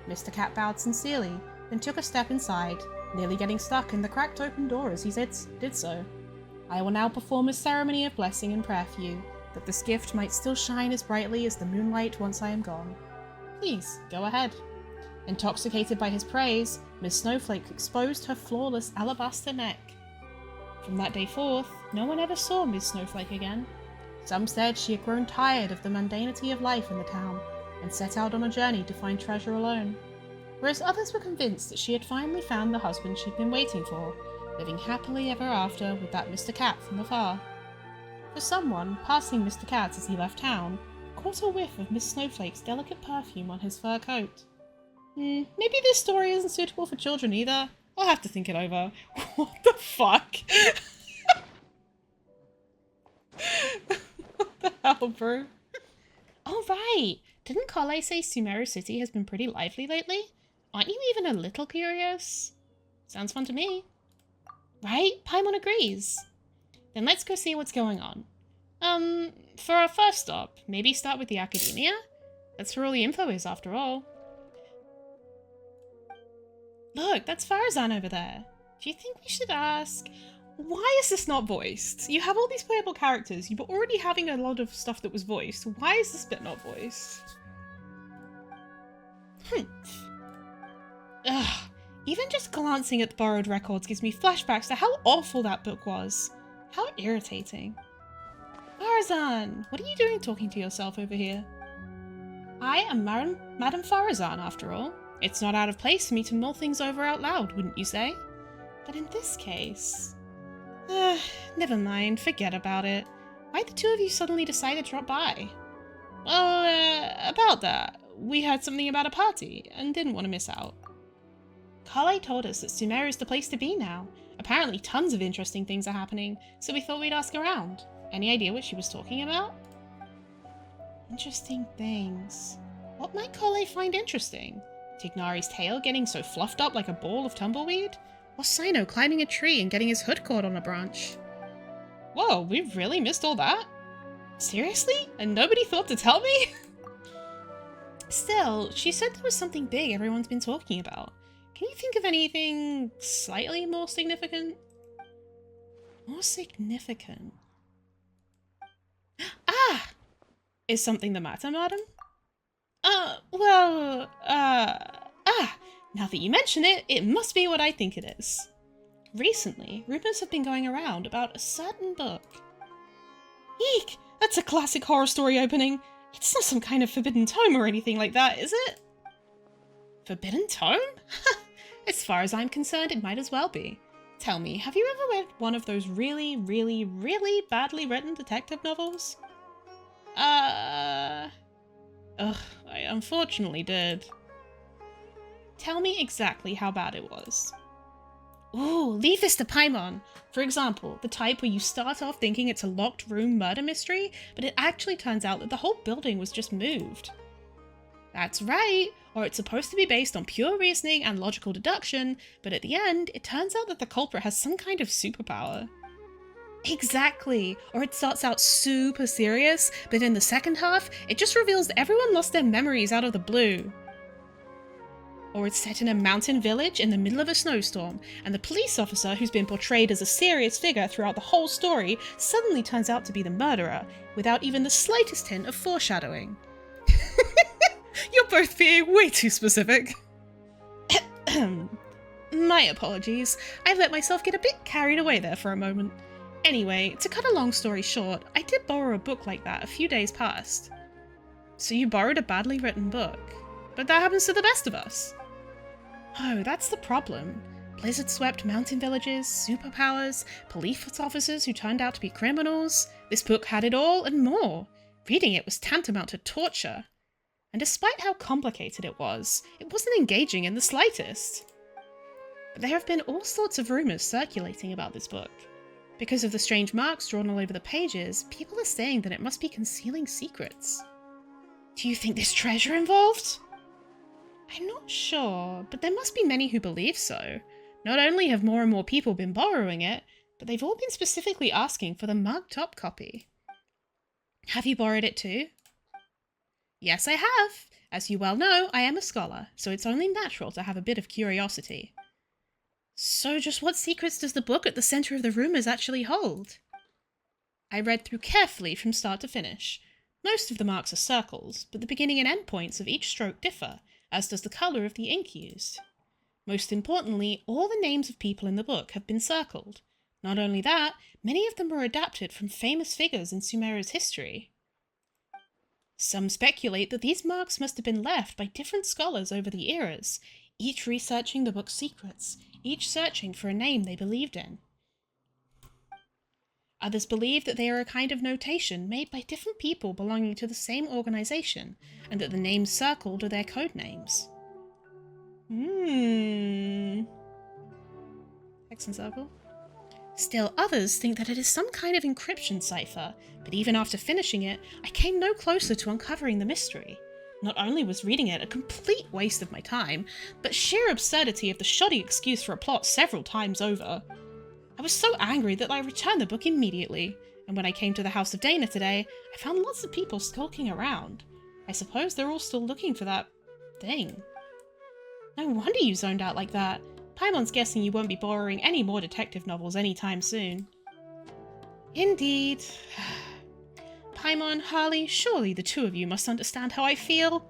Mr. Cat bowed sincerely, then took a step inside, nearly getting stuck in the cracked open door as he did so. I will now perform a ceremony of blessing and prayer for you, that this gift might still shine as brightly as the moonlight once I am gone. Please, go ahead. Intoxicated by his praise, Miss Snowflake exposed her flawless alabaster neck. From that day forth, no one ever saw Miss Snowflake again. Some said she had grown tired of the mundanity of life in the town, and set out on a journey to find treasure alone, whereas others were convinced that she had finally found the husband she'd been waiting for, living happily ever after with that Mr. Cat from afar. For someone, passing Mr. Cat as he left town, caught a whiff of Miss Snowflake's delicate perfume on his fur coat. Maybe this story isn't suitable for children either. I'll have to think it over. What the fuck? What the hell, bro? Oh, right. Didn't Kale say Sumeru City has been pretty lively lately? Aren't you even a little curious? Sounds fun to me. Right? Paimon agrees. Then let's go see what's going on. For our first stop, maybe start with the Academia? That's where all the info is, after all. Look, that's Farazan over there. Do you think we should ask... Why is this not voiced? You have all these playable characters. You were already having a lot of stuff that was voiced. Why is this bit not voiced? Ugh. Even just glancing at the borrowed records gives me flashbacks to how awful that book was. How irritating. Farazan, what are you doing talking to yourself over here? I am Madame Farazan, after all. It's not out of place for me to mull things over out loud, wouldn't you say? But in this case... never mind, forget about it. Why'd the two of you suddenly decide to drop by? Well, about that. We heard something about a party, and didn't want to miss out. Kale told us that Sumeru is the place to be now. Apparently tons of interesting things are happening, so we thought we'd ask around. Any idea what she was talking about? Interesting things. What might Kale find interesting? Tignari's tail getting so fluffed up like a ball of tumbleweed? Or Sino climbing a tree and getting his hood caught on a branch? Whoa, we've really missed all that? Seriously? And nobody thought to tell me? Still, she said there was something big everyone's been talking about. Can you think of anything slightly more significant? More significant. Ah! Is something the matter, madam? Now that you mention it, it must be what I think it is. Recently, rumours have been going around about a certain book. Eek! That's a classic horror story opening. It's not some kind of forbidden tome or anything like that, is it? Forbidden tome? As far as I'm concerned, it might as well be. Tell me, have you ever read one of those really, really, really badly written detective novels? Ugh, I unfortunately did. Tell me exactly how bad it was. Ooh, leave this to Paimon. For example, the type where you start off thinking it's a locked room murder mystery, but it actually turns out that the whole building was just moved. That's right, or it's supposed to be based on pure reasoning and logical deduction, but at the end, it turns out that the culprit has some kind of superpower. Exactly, or it starts out super serious, but in the second half, it just reveals that everyone lost their memories out of the blue. Or it's set in a mountain village in the middle of a snowstorm, and the police officer who's been portrayed as a serious figure throughout the whole story suddenly turns out to be the murderer, without even the slightest hint of foreshadowing. You're both being way too specific. My apologies, I let myself get a bit carried away there for a moment. Anyway, to cut a long story short, I did borrow a book like that a few days past. So you borrowed a badly written book, but that happens to the best of us. Oh, that's the problem. Blizzard-swept mountain villages, superpowers, police officers who turned out to be criminals. This book had it all and more. Reading it was tantamount to torture. And despite how complicated it wasn't engaging in the slightest. But there have been all sorts of rumours circulating about this book. Because of the strange marks drawn all over the pages, people are saying that it must be concealing secrets. Do you think there's treasure involved? I'm not sure, but there must be many who believe so. Not only have more and more people been borrowing it, but they've all been specifically asking for the marked up copy. Have you borrowed it too? Yes, I have. As you well know, I am a scholar, so it's only natural to have a bit of curiosity. So just what secrets does the book at the centre of the rumours actually hold? I read through carefully from start to finish. Most of the marks are circles, but the beginning and end points of each stroke differ, as does the colour of the ink used. Most importantly, all the names of people in the book have been circled. Not only that, many of them were adapted from famous figures in Sumer's history. Some speculate that these marks must have been left by different scholars over the eras, each researching the book's secrets, each searching for a name they believed in. Others believe that they are a kind of notation made by different people belonging to the same organisation, and that the names circled are their code names. Hex and circle. Still others think that it is some kind of encryption cipher, but even after finishing it, I came no closer to uncovering the mystery. Not only was reading it a complete waste of my time, but sheer absurdity of the shoddy excuse for a plot several times over. I was so angry that I returned the book immediately, and when I came to the House of Dana today, I found lots of people skulking around. I suppose they're all still looking for that thing. No wonder you zoned out like that. Paimon's guessing you won't be borrowing any more detective novels anytime soon. Indeed. Paimon, Harley, surely the two of you must understand how I feel.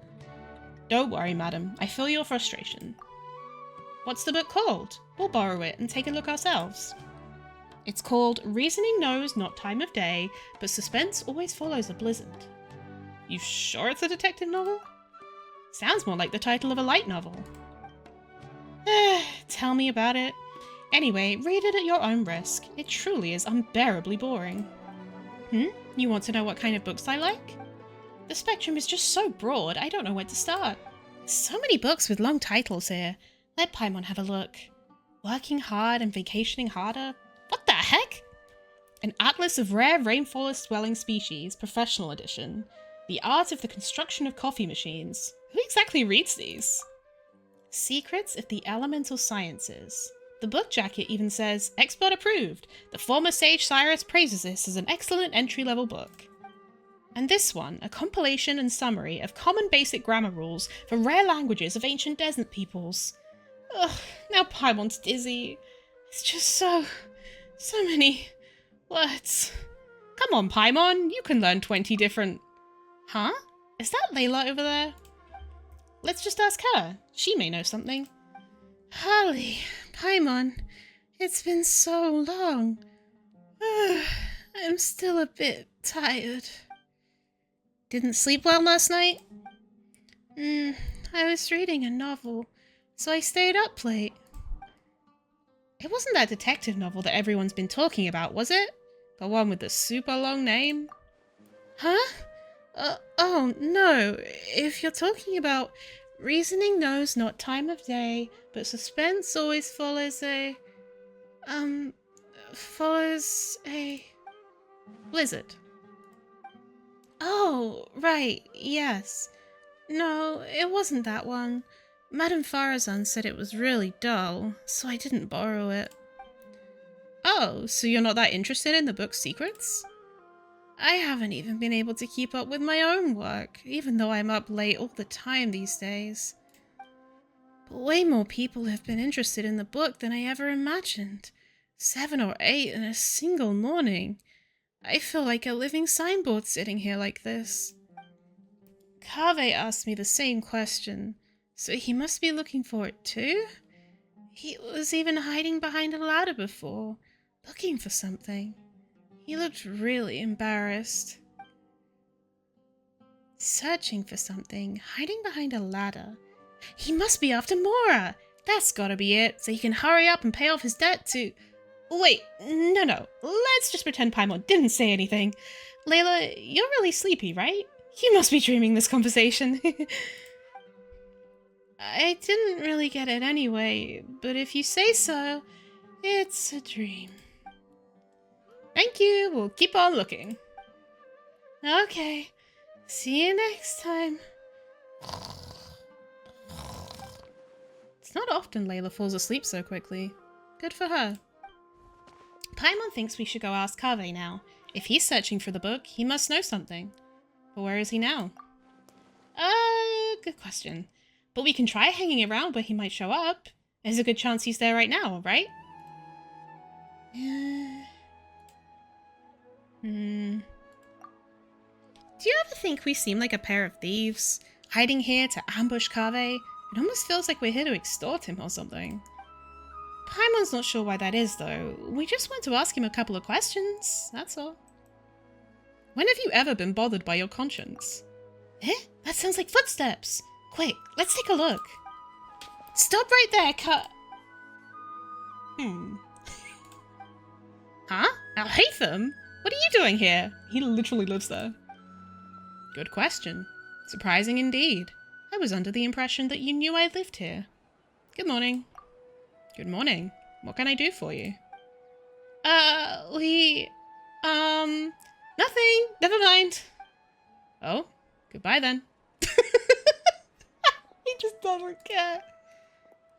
Don't worry, madam. I feel your frustration. What's the book called? We'll borrow it and take a look ourselves. It's called Reasoning Knows Not Time of Day, but Suspense Always Follows a Blizzard. You sure it's a detective novel? Sounds more like the title of a light novel. Tell me about it. Anyway, read it at your own risk. It truly is unbearably boring. You want to know what kind of books I like? The spectrum is just so broad, I don't know where to start. So many books with long titles here. Let Paimon have a look. Working Hard and Vacationing Harder? What the heck? An Atlas of Rare Rainforest Dwelling Species, Professional Edition. The Art of the Construction of Coffee Machines. Who exactly reads these? Secrets of the Elemental Sciences. The book jacket even says, Expert Approved. The former Sage Cyrus praises this as an excellent entry-level book. And this one, a compilation and summary of common basic grammar rules for rare languages of ancient desert peoples. Ugh, now Paimon's dizzy. It's just so many What? Come on, Paimon, you can learn 20 different... Huh? Is that Layla over there? Let's just ask her. She may know something. Holly, Paimon, it's been so long. I'm still a bit tired. Didn't sleep well last night? I was reading a novel, so I stayed up late. It wasn't that detective novel that everyone's been talking about, was it? The one with the super long name? Huh? Oh, no. If you're talking about reasoning knows not time of day, but suspense always follows a blizzard. Oh, right, yes. No, it wasn't that one. Madame Farazan said it was really dull, so I didn't borrow it. Oh, so you're not that interested in the book's secrets? I haven't even been able to keep up with my own work, even though I'm up late all the time these days. But way more people have been interested in the book than I ever imagined. 7 or 8 in a single morning. I feel like a living signboard sitting here like this. Kaveh asked me the same question, so he must be looking for it too? He was even hiding behind a ladder before, looking for something. He looked really embarrassed. Searching for something, hiding behind a ladder. He must be after Mora! That's gotta be it, so he can hurry up and pay off his debt to... Wait, no. Let's just pretend Paimon didn't say anything. Layla, you're really sleepy, right? You must be dreaming this conversation. I didn't really get it anyway, but if you say so, it's a dream. Thank you, we'll keep on looking. Okay, see you next time. It's not often Layla falls asleep so quickly. Good for her. Paimon thinks we should go ask Kaveh now. If he's searching for the book, he must know something. But where is he now? Good question. But we can try hanging around where he might show up. There's a good chance he's there right now, right? Do you ever think we seem like a pair of thieves? Hiding here to ambush Kaveh? It almost feels like we're here to extort him or something. Paimon's not sure why that is, though. We just want to ask him a couple of questions, that's all. When have you ever been bothered by your conscience? Eh? That sounds like footsteps! Quick, let's take a look. Stop right there, Huh? Al-Haytham? What are you doing here? He literally lives there. Good question. Surprising indeed. I was under the impression that you knew I lived here. Good morning. Good morning. What can I do for you? Nothing. Never mind. Oh, goodbye then. He just doesn't care.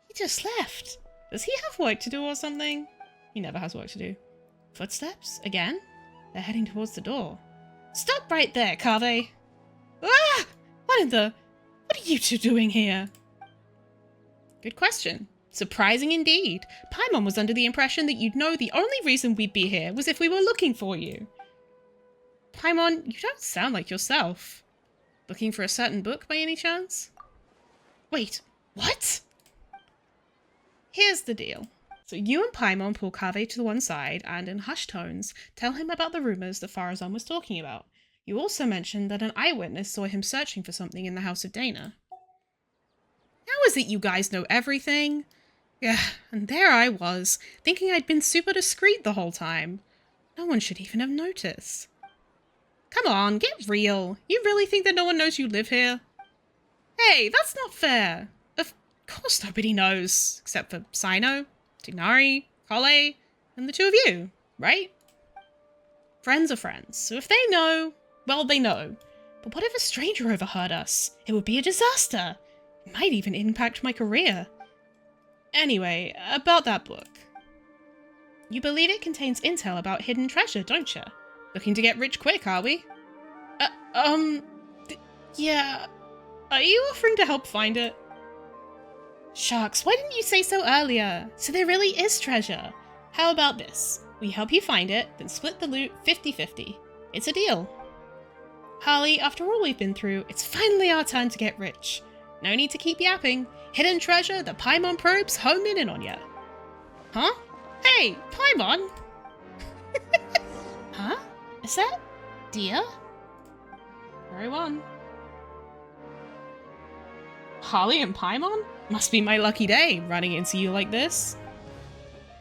He just left. Does he have work to do or something? He never has work to do. Footsteps? Again? They're heading towards the door. Stop right there, Kaveh! Ah! What are you two doing here? Good question. Surprising indeed. Paimon was under the impression that you'd know the only reason we'd be here was if we were looking for you. Paimon, you don't sound like yourself. Looking for a certain book by any chance? Wait, what? Here's the deal. So you and Paimon pull Kaveh to the one side and, in hushed tones, tell him about the rumours that Farazan was talking about. You also mentioned that an eyewitness saw him searching for something in the House of Dana. How is it you guys know everything? Yeah, and there I was, thinking I'd been super discreet the whole time. No one should even have noticed. Come on, get real. You really think that no one knows you live here? Hey, that's not fair. Of course nobody knows, except for Sino, Tignari, Kale, and the two of you, right? Friends are friends, so if they know, well, they know. But what if a stranger overheard us? It would be a disaster. It might even impact my career. Anyway, about that book. You believe it contains intel about hidden treasure, don't you? Looking to get rich quick, are we? Yeah. Are you offering to help find it? Shucks, why didn't you say so earlier? So there really is treasure. How about this? We help you find it, then split the loot 50-50. It's a deal. Harley, after all we've been through, it's finally our turn to get rich. No need to keep yapping. Hidden treasure, the Paimon probes home in on ya. Huh? Hey, Paimon! Huh? Is that Dia? Very one. Harley and Paimon? Must be my lucky day, running into you like this.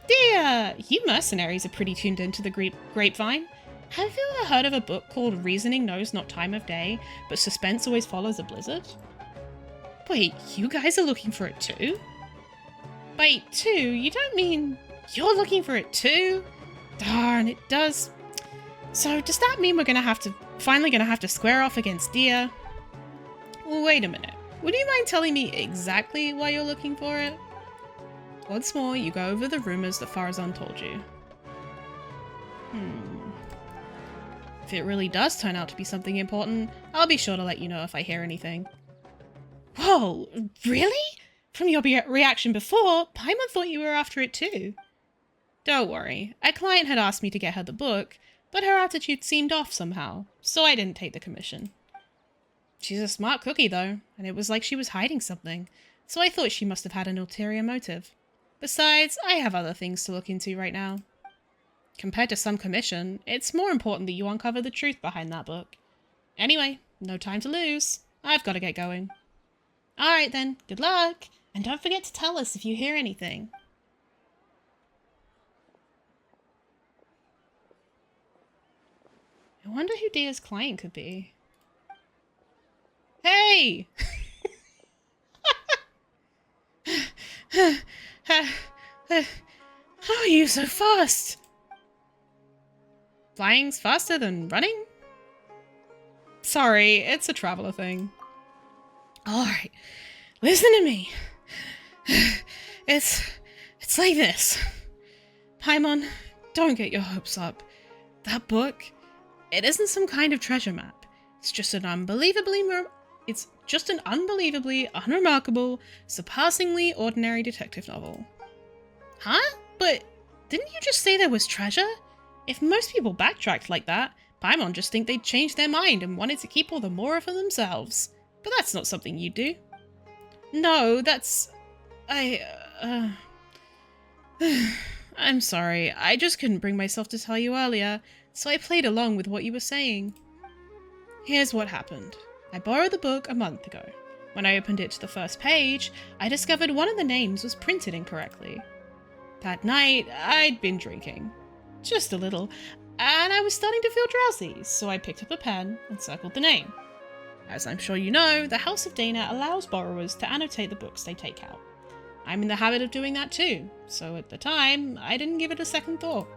Dia! You mercenaries are pretty tuned into the grapevine. Have you ever heard of a book called Reasoning Knows Not Time of Day, but Suspense Always Follows a Blizzard? Wait, you guys are looking for it too? Wait, too? You don't mean you're looking for it too? Darn, it does. So does that mean we're finally gonna have to square off against Dia? Wait a minute. Would you mind telling me exactly why you're looking for it? Once more, you go over the rumors that Farazan told you. If it really does turn out to be something important, I'll be sure to let you know if I hear anything. Whoa, really? From your reaction before, Paimon thought you were after it too. Don't worry, a client had asked me to get her the book, but her attitude seemed off somehow, so I didn't take the commission. She's a smart cookie though, and it was like she was hiding something, so I thought she must have had an ulterior motive. Besides, I have other things to look into right now. Compared to some commission, it's more important that you uncover the truth behind that book. Anyway, no time to lose. I've got to get going. Alright then, good luck, and don't forget to tell us if you hear anything. I wonder who Dia's client could be. Hey! How are you so fast? Flying's faster than running? Sorry, it's a traveler thing. Alright, listen to me. It's like this. Paimon, don't get your hopes up. That book, it isn't some kind of treasure map. It's just an unbelievably unremarkable, surpassingly ordinary detective novel. Huh? But didn't you just say there was treasure? If most people backtracked like that, Paimon just think they'd changed their mind and wanted to keep all the Mora for themselves. But that's not something you do. No, that's... I'm sorry, I just couldn't bring myself to tell you earlier, so I played along with what you were saying. Here's what happened. I borrowed the book a month ago. When I opened it to the first page, I discovered one of the names was printed incorrectly. That night, I'd been drinking. Just a little, and I was starting to feel drowsy, so I picked up a pen and circled the name. As I'm sure you know, the House of Dana allows borrowers to annotate the books they take out. I'm in the habit of doing that too, so at the time, I didn't give it a second thought.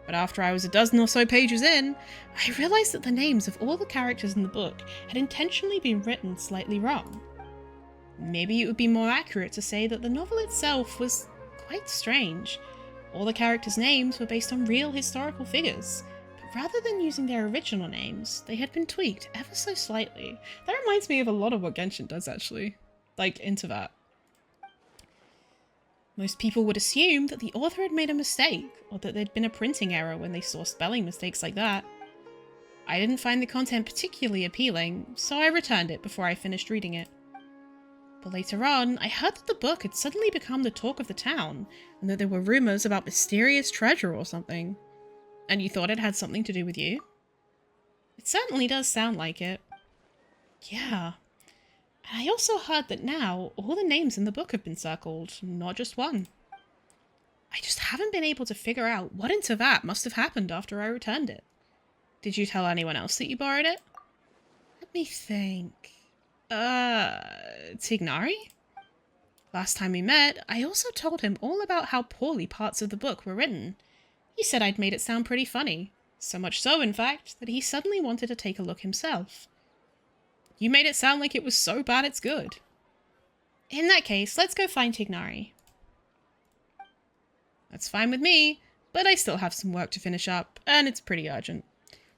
But after I was a dozen or so pages in, I realised that the names of all the characters in the book had intentionally been written slightly wrong. Maybe it would be more accurate to say that the novel itself was quite strange. All the characters' names were based on real historical figures, but rather than using their original names, they had been tweaked ever so slightly. That reminds me of a lot of what Genshin does actually, like into that. Most people would assume that the author had made a mistake, or that there'd been a printing error when they saw spelling mistakes like that. I didn't find the content particularly appealing, so I returned it before I finished reading it. But later on, I heard that the book had suddenly become the talk of the town, and that there were rumours about mysterious treasure or something. And you thought it had something to do with you? It certainly does sound like it. Yeah. And I also heard that now, all the names in the book have been circled, not just one. I just haven't been able to figure out what into that must have happened after I returned it. Did you tell anyone else that you borrowed it? Let me think. Tignari? Last time we met, I also told him all about how poorly parts of the book were written. He said I'd made it sound pretty funny. So much so, in fact, that he suddenly wanted to take a look himself. You made it sound like it was so bad it's good. In that case, let's go find Tignari. That's fine with me, but I still have some work to finish up, and it's pretty urgent.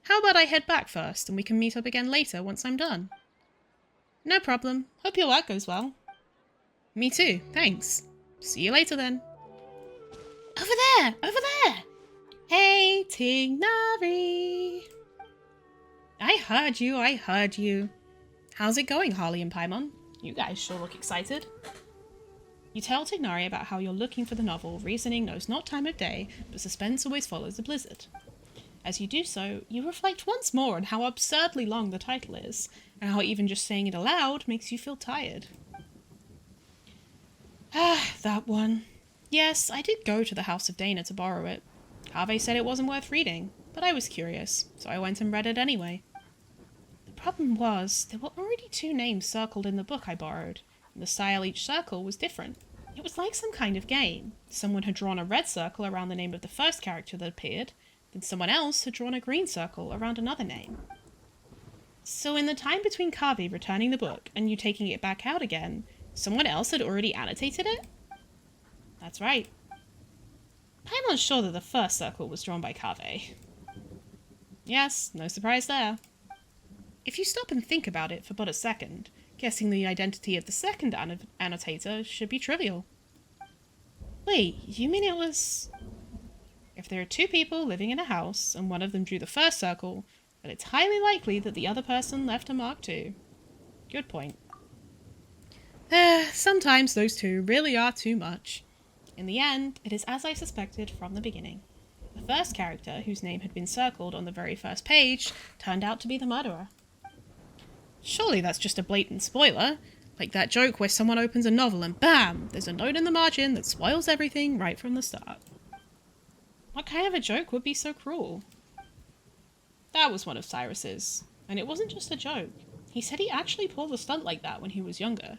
How about I head back first, and we can meet up again later once I'm done? No problem. Hope your work goes well. Me too, thanks. See you later then. Over there! Over there! Hey, Tignari! I heard you, I heard you. How's it going, Harley and Paimon? You guys sure look excited. You tell Tignari about how you're looking for the novel, reasoning knows not time of day, but suspense always follows a blizzard. As you do so, you reflect once more on how absurdly long the title is, and how even just saying it aloud makes you feel tired. Ah, that one. Yes, I did go to the House of Dana to borrow it. Kaveh said it wasn't worth reading, but I was curious, so I went and read it anyway. The problem was, there were already 2 names circled in the book I borrowed, and the style each circle was different. It was like some kind of game. Someone had drawn a red circle around the name of the first character that appeared, then someone else had drawn a green circle around another name. So in the time between Kaveh returning the book and you taking it back out again, someone else had already annotated it? That's right. I'm unsure that the first circle was drawn by Kaveh. Yes, no surprise there. If you stop and think about it for but a second, guessing the identity of the second annotator should be trivial. Wait, you mean it was... If there are 2 people living in a house, and one of them drew the first circle, then it's highly likely that the other person left a mark too. Good point. Sometimes those 2 really are too much. In the end, it is as I suspected from the beginning. The first character, whose name had been circled on the very first page, turned out to be the murderer. Surely that's just a blatant spoiler, like that joke where someone opens a novel and bam, there's a note in the margin that spoils everything right from the start. What kind of a joke would be so cruel? That was one of Cyrus's, and it wasn't just a joke. He said he actually pulled a stunt like that when he was younger.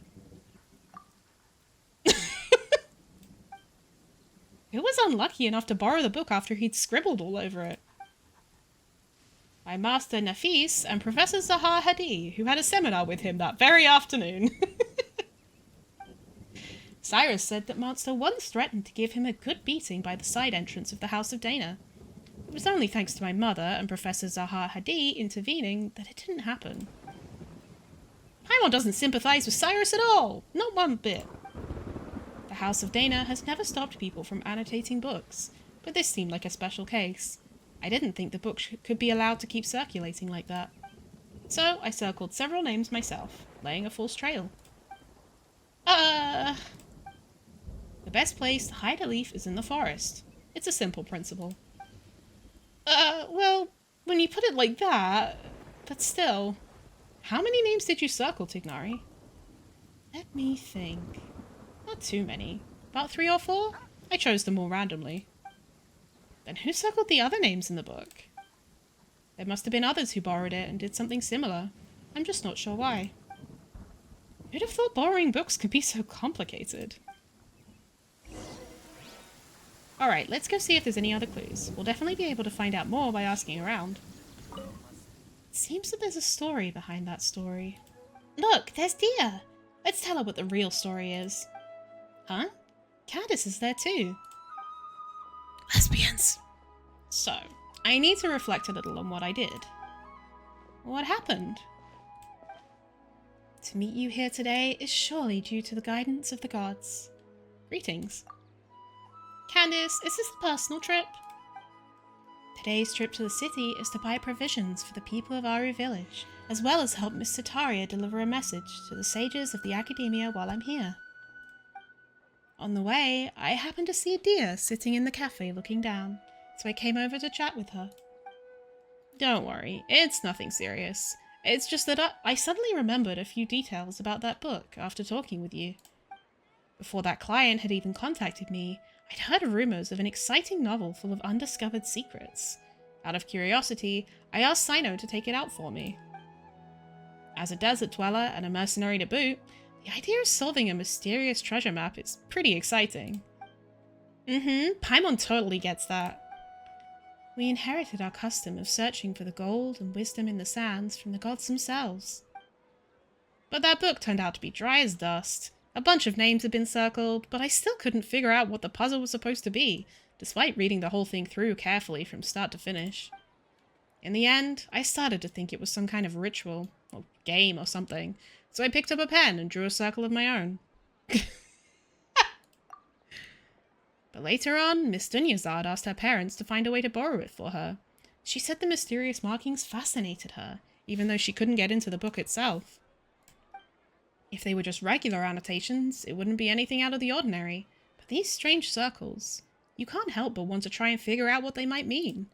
Who was unlucky enough to borrow the book after he'd scribbled all over it? My master Nafis and Professor Zahar Hadi, who had a seminar with him that very afternoon. Cyrus said that Monster once threatened to give him a good beating by the side entrance of the House of Dana. It was only thanks to my mother and Professor Zahar Hadi intervening that it didn't happen. Paimon doesn't sympathize with Cyrus at all, not one bit. The House of Dana has never stopped people from annotating books, but this seemed like a special case. I didn't think the book could be allowed to keep circulating like that. So I circled several names myself, laying a false trail. The best place to hide a leaf is in the forest. It's a simple principle. Well, when you put it like that, but still. How many names did you circle, Tignari? Let me think. Not too many. About 3 or 4? I chose them all randomly. Then who circled the other names in the book? There must have been others who borrowed it and did something similar. I'm just not sure why. Who'd have thought borrowing books could be so complicated? Alright, let's go see if there's any other clues. We'll definitely be able to find out more by asking around. It seems that there's a story behind that story. Look, there's Dia! Let's tell her what the real story is. Huh? Candace is there too. Lesbians! So, I need to reflect a little on what I did. What happened? To meet you here today is surely due to the guidance of the gods. Greetings. Candace, is this a personal trip? Today's trip to the city is to buy provisions for the people of Aru village, as well as help Miss Sataria deliver a message to the sages of the academia while I'm here. On the way, I happened to see Dia sitting in the cafe looking down, so I came over to chat with her. Don't worry, it's nothing serious. It's just that I suddenly remembered a few details about that book after talking with you. Before that client had even contacted me, I'd heard rumours of an exciting novel full of undiscovered secrets. Out of curiosity, I asked Sino to take it out for me. As a desert dweller and a mercenary to boot, the idea of solving a mysterious treasure map is pretty exciting. Paimon totally gets that. We inherited our custom of searching for the gold and wisdom in the sands from the gods themselves. But that book turned out to be dry as dust. A bunch of names had been circled, but I still couldn't figure out what the puzzle was supposed to be, despite reading the whole thing through carefully from start to finish. In the end, I started to think it was some kind of ritual, or game or something, so I picked up a pen and drew a circle of my own. But later on, Miss Dunyazad asked her parents to find a way to borrow it for her. She said the mysterious markings fascinated her, even though she couldn't get into the book itself. If they were just regular annotations, it wouldn't be anything out of the ordinary. But these strange circles, you can't help but want to try and figure out what they might mean.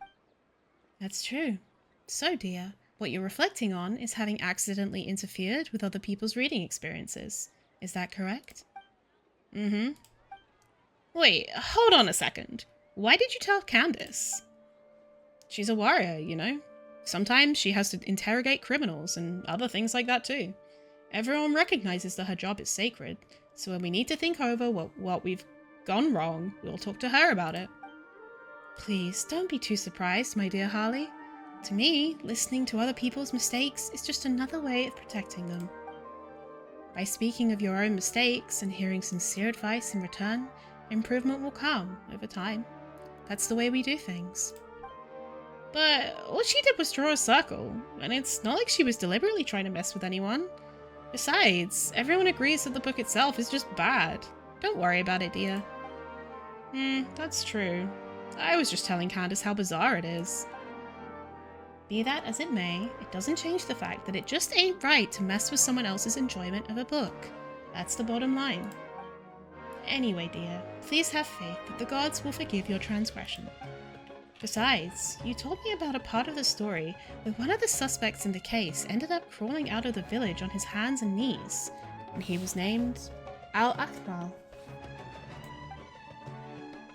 That's true. So, dear, what you're reflecting on is having accidentally interfered with other people's reading experiences. Is that correct? Mm-hmm. Wait, hold on a second. Why did you tell Candace? She's a warrior, you know? Sometimes she has to interrogate criminals and other things like that too. Everyone recognizes that her job is sacred, so when we need to think over what we've gone wrong, we'll talk to her about it. Please, don't be too surprised, my dear Harley. To me, listening to other people's mistakes is just another way of protecting them. By speaking of your own mistakes and hearing sincere advice in return, improvement will come over time. That's the way we do things. But all she did was draw a circle, and it's not like she was deliberately trying to mess with anyone. Besides, everyone agrees that the book itself is just bad. Don't worry about it, dear. That's true. I was just telling Candace how bizarre it is. Be that as it may, it doesn't change the fact that it just ain't right to mess with someone else's enjoyment of a book. That's the bottom line. Anyway, dear, please have faith that the gods will forgive your transgression. Besides, you told me about a part of the story where one of the suspects in the case ended up crawling out of the village on his hands and knees, and he was named Al-Akmal.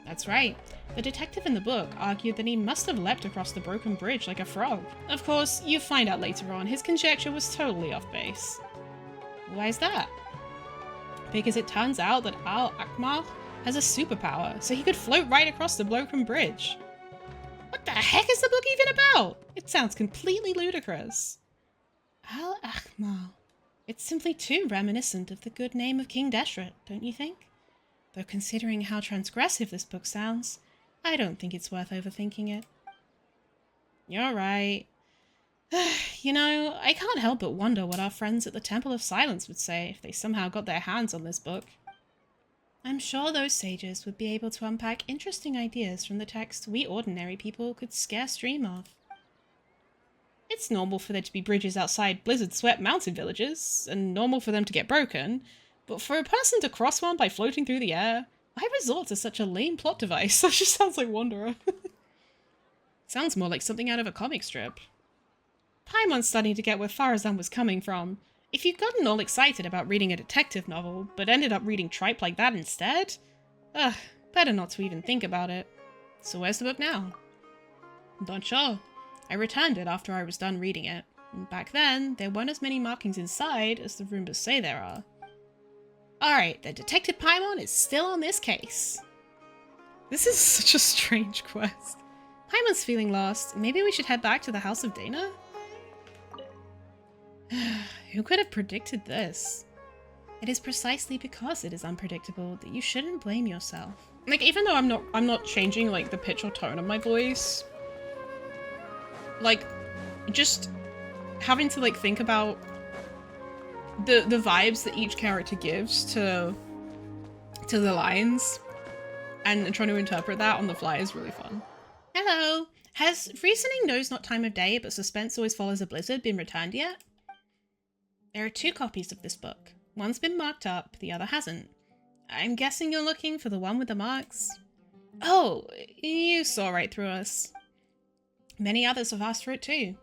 That's right. The detective in the book argued that he must have leapt across the broken bridge like a frog. Of course, you find out later on his conjecture was totally off base. Why is that? Because it turns out that Al-Akmal has a superpower, so he could float right across the broken bridge. What the heck is the book even about? It sounds completely ludicrous. Al-Akmal. It's simply too reminiscent of the good name of King Deshret, don't you think? Though considering how transgressive this book sounds, I don't think it's worth overthinking it. You're right. You know, I can't help but wonder what our friends at the Temple of Silence would say if they somehow got their hands on this book. I'm sure those sages would be able to unpack interesting ideas from the text we ordinary people could scarce dream of. It's normal for there to be bridges outside blizzard-swept mountain villages, and normal for them to get broken, but for a person to cross one by floating through the air, why resort to such a lame plot device? That just sounds like Wanderer. Sounds more like something out of a comic strip. Paimon's starting to get where Farazan was coming from. If you'd gotten all excited about reading a detective novel, but ended up reading tripe like that instead, better not to even think about it. So where's the book now? Not sure. I returned it after I was done reading it, and back then, there weren't as many markings inside as the rumors say there are. Alright, then Detective Paimon is still on this case. This is such a strange quest. Paimon's feeling lost. Maybe we should head back to the House of Dana? Who could have predicted this? It is precisely because it is unpredictable that you shouldn't blame yourself. Like, even though I'm not changing like the pitch or tone of my voice, like, just having to like think about the vibes that each character gives to the lines and trying to interpret that on the fly is really fun. Hello! Has Reasoning Knows Not Time of Day but Suspense Always Follows a Blizzard been returned yet? There are 2 copies of this book. One's been marked up, the other hasn't. I'm guessing you're looking for the one with the marks? Oh, you saw right through us. Many others have asked for it too.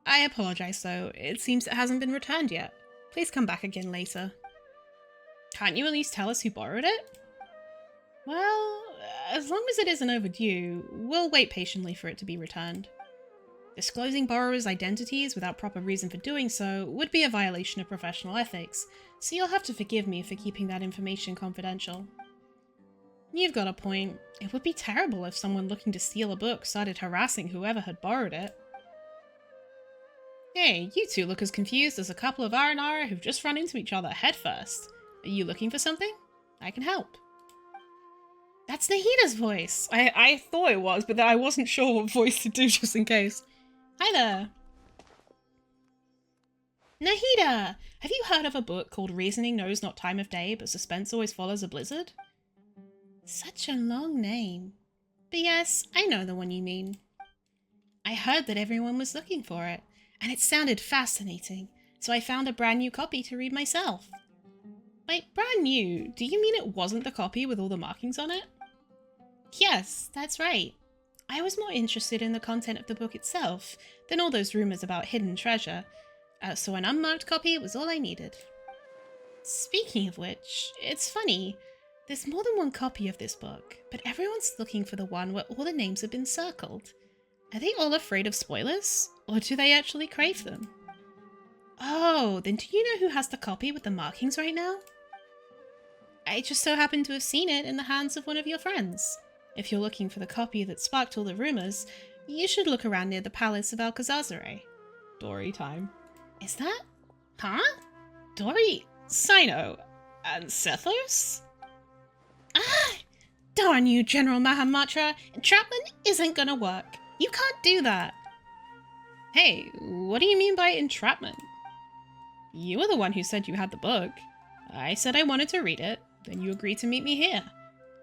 I apologize though, it seems it hasn't been returned yet. Please come back again later. Can't you at least tell us who borrowed it? Well, as long as it isn't overdue, we'll wait patiently for it to be returned. Disclosing borrowers' identities without proper reason for doing so would be a violation of professional ethics, so you'll have to forgive me for keeping that information confidential. You've got a point. It would be terrible if someone looking to steal a book started harassing whoever had borrowed it. Hey, you two look as confused as a couple of R&R who've just run into each other headfirst. Are you looking for something? I can help. That's Nahida's voice! I thought it was, but I wasn't sure what voice to do just in case. Hi there! Nahida! Have you heard of a book called Reasoning Knows Not Time of Day but Suspense Always Follows a Blizzard? Such a long name. But yes, I know the one you mean. I heard that everyone was looking for it, and it sounded fascinating, so I found a brand new copy to read myself. By brand new, do you mean it wasn't the copy with all the markings on it? Yes, that's right. I was more interested in the content of the book itself than all those rumors about hidden treasure, so an unmarked copy was all I needed. Speaking of which, it's funny, there's more than one copy of this book, but everyone's looking for the one where all the names have been circled. Are they all afraid of spoilers, or do they actually crave them? Oh, then do you know who has the copy with the markings right now? I just so happen to have seen it in the hands of one of your friends. If you're looking for the copy that sparked all the rumors, you should look around near the Palace of Alcazazare. Dory time. Is that? Huh? Dory, Sino, and Sethos? Ah! Darn you, General Mahamatra! Entrapment isn't gonna work. You can't do that. Hey, what do you mean by entrapment? You were the one who said you had the book. I said I wanted to read it, then you agreed to meet me here.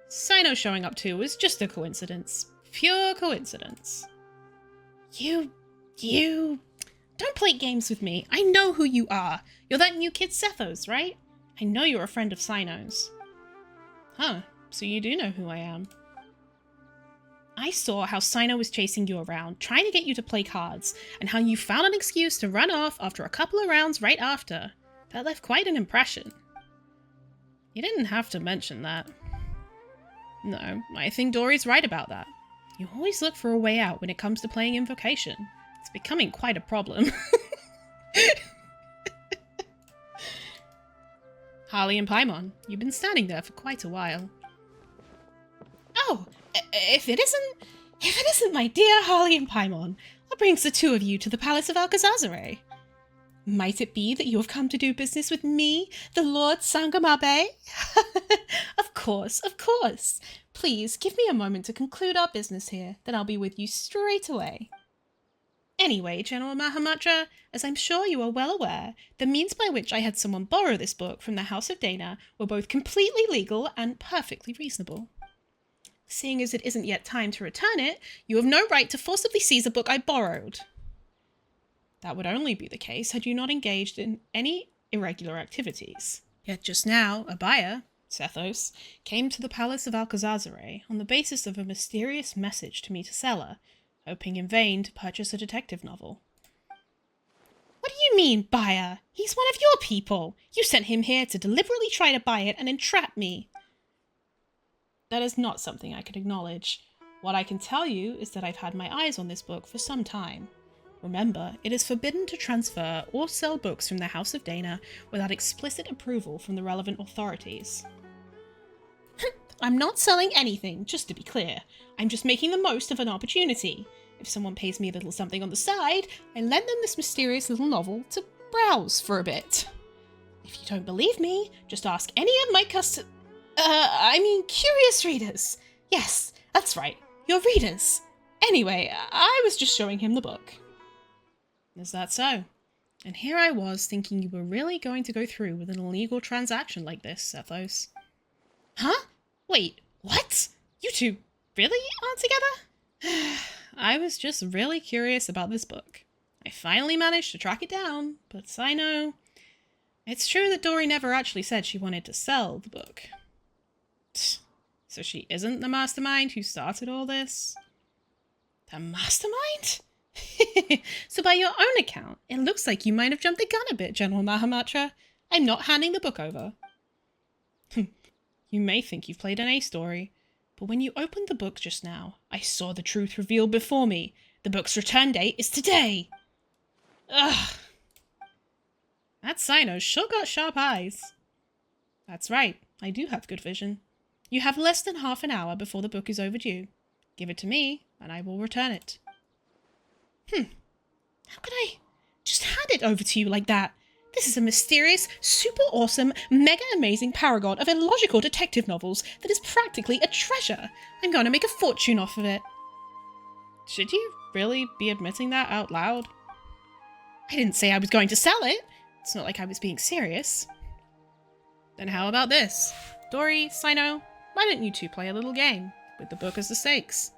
Sino showing up too was just a coincidence. Pure coincidence. You... Don't play games with me. I know who you are. You're that new kid Sethos, right? I know you're a friend of Sino's. Huh, so you do know who I am. I saw how Sino was chasing you around, trying to get you to play cards, and how you found an excuse to run off after a couple of rounds right after. That left quite an impression. You didn't have to mention that. No, I think Dory's right about that. You always look for a way out when it comes to playing Invocation. It's becoming quite a problem. Harley and Paimon, you've been standing there for quite a while. Oh, if it isn't my dear Harley and Paimon, what brings the two of you to the Palace of Alcazazare? Might it be that you have come to do business with me, the Lord Sangamabe? Of course, of course. Please, give me a moment to conclude our business here, then I'll be with you straight away. Anyway, General Mahamatra, as I'm sure you are well aware, the means by which I had someone borrow this book from the House of Dana were both completely legal and perfectly reasonable. Seeing as it isn't yet time to return it, you have no right to forcibly seize a book I borrowed. That would only be the case had you not engaged in any irregular activities. Yet just now, a buyer, Sethos, came to the Palace of Alcazazare on the basis of a mysterious message to me to sell her, hoping in vain to purchase a detective novel. What do you mean, buyer? He's one of your people. You sent him here to deliberately try to buy it and entrap me. That is not something I can acknowledge. What I can tell you is that I've had my eyes on this book for some time. Remember, it is forbidden to transfer or sell books from the House of Dana without explicit approval from the relevant authorities. I'm not selling anything, just to be clear. I'm just making the most of an opportunity. If someone pays me a little something on the side, I lend them this mysterious little novel to browse for a bit. If you don't believe me, just ask any of my curious readers. Yes, that's right, your readers. Anyway, I was just showing him the book. Is that so? And here I was thinking you were really going to go through with an illegal transaction like this, Sethos. Huh? Wait, what? You two really aren't together? I was just really curious about this book. I finally managed to track it down, but I know. It's true that Dory never actually said she wanted to sell the book. So she isn't the mastermind who started all this? The mastermind? So by your own account, it looks like you might have jumped the gun a bit, General Mahamatra. I'm not handing the book over. You may think you've played an A story, but when you opened the book just now, I saw the truth revealed before me. The book's return date is today. Ugh. That Sino sure got sharp eyes. That's right, I do have good vision. You have less than half an hour before the book is overdue. Give it to me, and I will return it. How could I just hand it over to you like that? This is a mysterious, super awesome, mega amazing paragon of illogical detective novels that is practically a treasure. I'm going to make a fortune off of it. Should you really be admitting that out loud? I didn't say I was going to sell it. It's not like I was being serious. Then how about this? Dory, Sino, why don't you two play a little game, with the book as the stakes?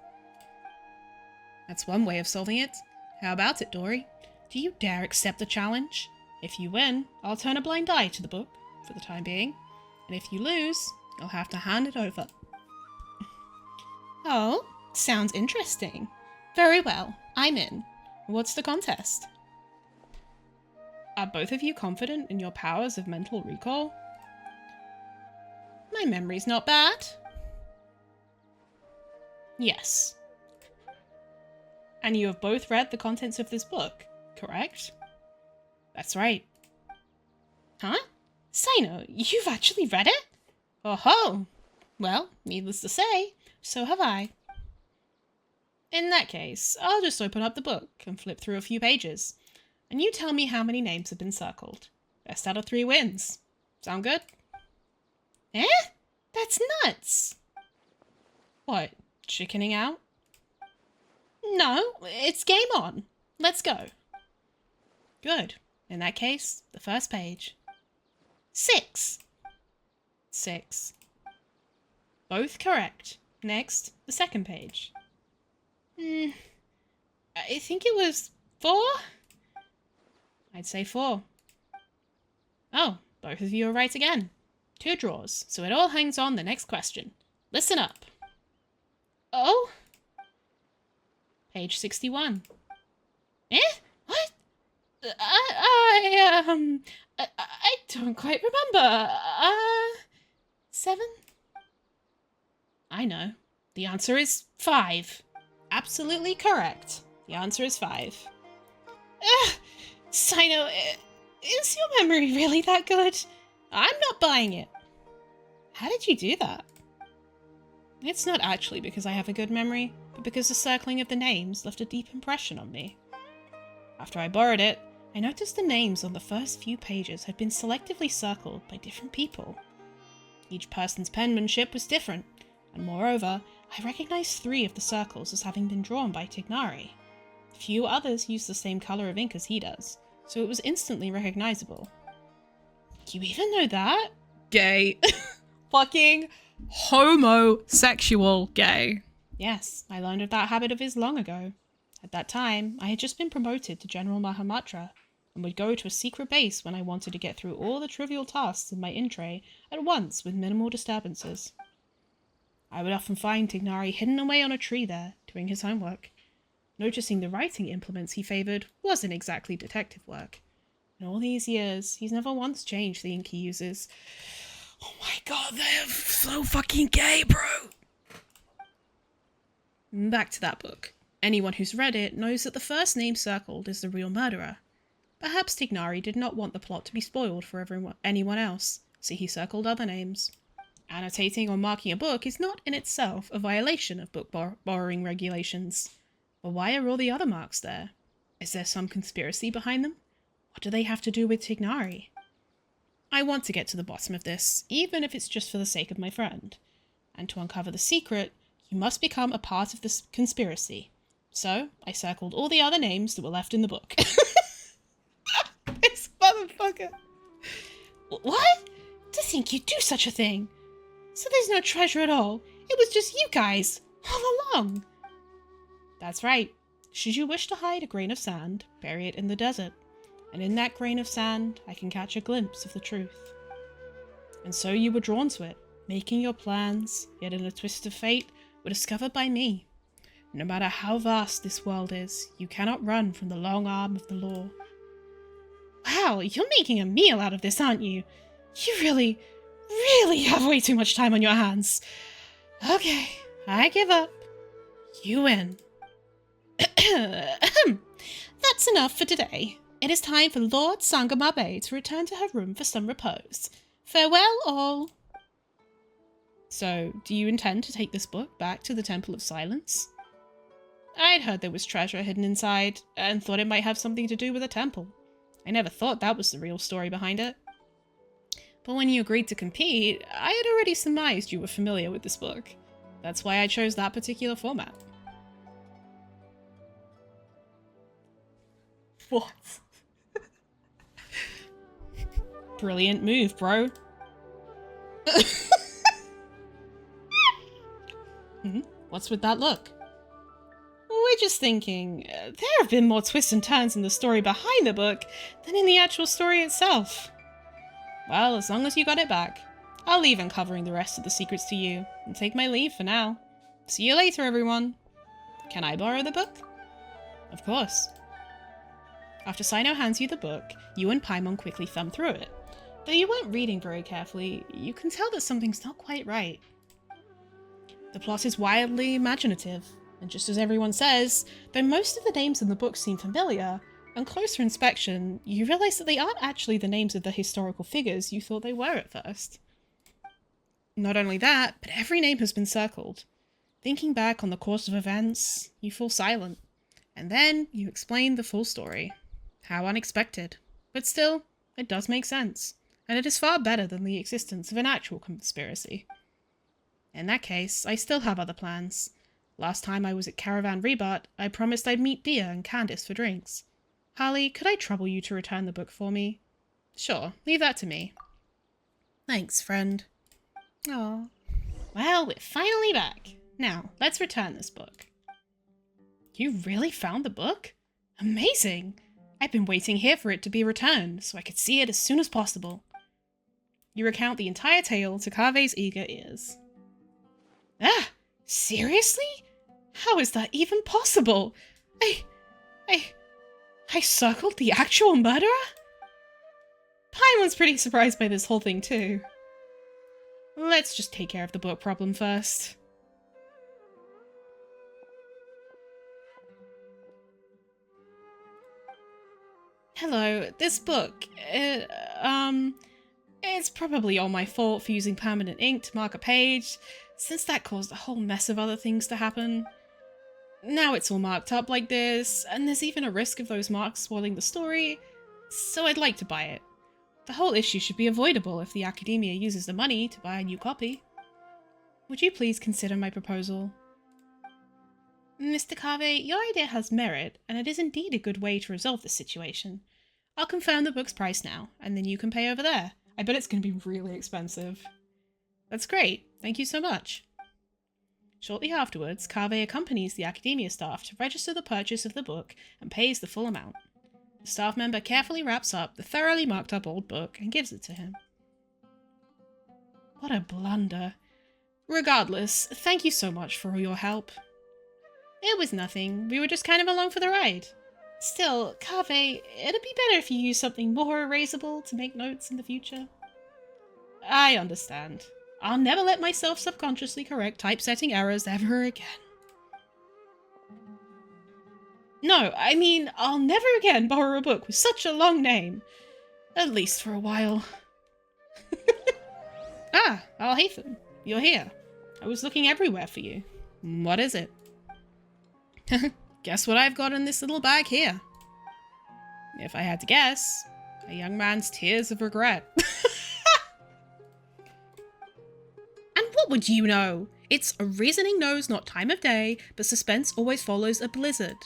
That's one way of solving it. How about it, Dory? Do you dare accept the challenge? If you win, I'll turn a blind eye to the book, for the time being. And if you lose, you'll have to hand it over. Oh, sounds interesting. Very well, I'm in. What's the contest? Are both of you confident in your powers of mental recall? My memory's not bad. Yes. And you have both read the contents of this book, correct? That's right. Huh? Sino, you've actually read it? Oh ho! Well, needless to say, so have I. In that case, I'll just open up the book and flip through a few pages, and you tell me how many names have been circled. Best out of 3 wins. Sound good? Eh? That's nuts! What, chickening out? No, it's game on. Let's go. Good. In that case, the first page. 6. 6. Both correct. Next, the second page. I think it was 4? I'd say 4. Oh, both of you are right again. 2 draws, so it all hangs on the next question. Listen up. Oh? Page 61. Eh? What? I don't quite remember. 7? I know. The answer is 5. Absolutely correct. The answer is 5. Sino, is your memory really that good? I'm not buying it. How did you do that? It's not actually because I have a good memory, but because the circling of the names left a deep impression on me. After I borrowed it, I noticed the names on the first few pages had been selectively circled by different people. Each person's penmanship was different, and moreover, I recognized 3 of the circles as having been drawn by Tignari. Few others used the same color of ink as he does, so it was instantly recognizable. You even know that? Gay. Fucking homosexual gay. Yes, I learned of that habit of his long ago. At that time, I had just been promoted to General Mahamatra, and would go to a secret base when I wanted to get through all the trivial tasks in my in-tray at once with minimal disturbances. I would often find Tignari hidden away on a tree there, doing his homework. Noticing the writing implements he favoured wasn't exactly detective work. In all these years, he's never once changed the ink he uses. Oh my god, they're so fucking gay, bro! Back to that book. Anyone who's read it knows that the first name circled is the real murderer. Perhaps Tignari did not want the plot to be spoiled for anyone else, so he circled other names. Annotating or marking a book is not in itself a violation of book borrowing regulations. But why are all the other marks there? Is there some conspiracy behind them? What do they have to do with Tignari? I want to get to the bottom of this, even if it's just for the sake of my friend. And to uncover the secret, you must become a part of this conspiracy. So, I circled all the other names that were left in the book. This motherfucker. What? To think you'd do such a thing. So there's no treasure at all. It was just you guys, all along. That's right. Should you wish to hide a grain of sand, bury it in the desert. And in that grain of sand, I can catch a glimpse of the truth. And so you were drawn to it, making your plans, yet in a twist of fate, were discovered by me. No matter how vast this world is, you cannot run from the long arm of the law. Wow, you're making a meal out of this, aren't you? You really, really have way too much time on your hands. Okay, I give up. You win. That's enough for today. It is time for Lord Sangamabe to return to her room for some repose. Farewell, all. So, do you intend to take this book back to the Temple of Silence? I'd heard there was treasure hidden inside, and thought it might have something to do with a temple. I never thought that was the real story behind it. But when you agreed to compete, I had already surmised you were familiar with this book. That's why I chose that particular format. What? Brilliant move, bro. What's with that look? We're just thinking, there have been more twists and turns in the story behind the book than in the actual story itself. Well, as long as you got it back, I'll leave uncovering the rest of the secrets to you, and take my leave for now. See you later, everyone. Can I borrow the book? Of course. After Sino hands you the book, you and Paimon quickly thumb through it. Though you weren't reading very carefully, you can tell that something's not quite right. The plot is wildly imaginative, and just as everyone says, though most of the names in the book seem familiar, on closer inspection, you realise that they aren't actually the names of the historical figures you thought they were at first. Not only that, but every name has been circled. Thinking back on the course of events, you fall silent, and then you explain the full story. How unexpected. But still, it does make sense, and it is far better than the existence of an actual conspiracy. In that case, I still have other plans. Last time I was at Caravan Rebat, I promised I'd meet Dia and Candice for drinks. Harley, could I trouble you to return the book for me? Sure, leave that to me. Thanks, friend. Aw. Well, we're finally back. Now, let's return this book. You really found the book? Amazing! I've been waiting here for it to be returned, so I could see it as soon as possible. You recount the entire tale to Kaveh's eager ears. Ah! Seriously? How is that even possible? I circled the actual murderer? Paimon's pretty surprised by this whole thing too. Let's just take care of the book problem first. Hello, this book, it's probably all my fault for using permanent ink to mark a page, since that caused a whole mess of other things to happen. Now it's all marked up like this, and there's even a risk of those marks spoiling the story, so I'd like to buy it. The whole issue should be avoidable if the Academia uses the money to buy a new copy. Would you please consider my proposal? Mr. Kaveh, your idea has merit, and it is indeed a good way to resolve this situation. I'll confirm the book's price now, and then you can pay over there. I bet it's going to be really expensive. That's great. Thank you so much. Shortly afterwards, Kaveh accompanies the Academia staff to register the purchase of the book and pays the full amount. The staff member carefully wraps up the thoroughly marked up old book and gives it to him. What a blunder. Regardless, thank you so much for all your help. It was nothing. We were just kind of along for the ride. Still, Kaveh, it'd be better if you used something more erasable to make notes in the future. I understand. I'll never let myself subconsciously correct typesetting errors ever again. No, I mean, I'll never again borrow a book with such a long name. At least for a while. Ah, Alhaitham, you're here. I was looking everywhere for you. What is it? Guess what I've got in this little bag here? If I had to guess, a young man's tears of regret. And what would you know? It's a reasoning knows not time of day, but suspense always follows a blizzard.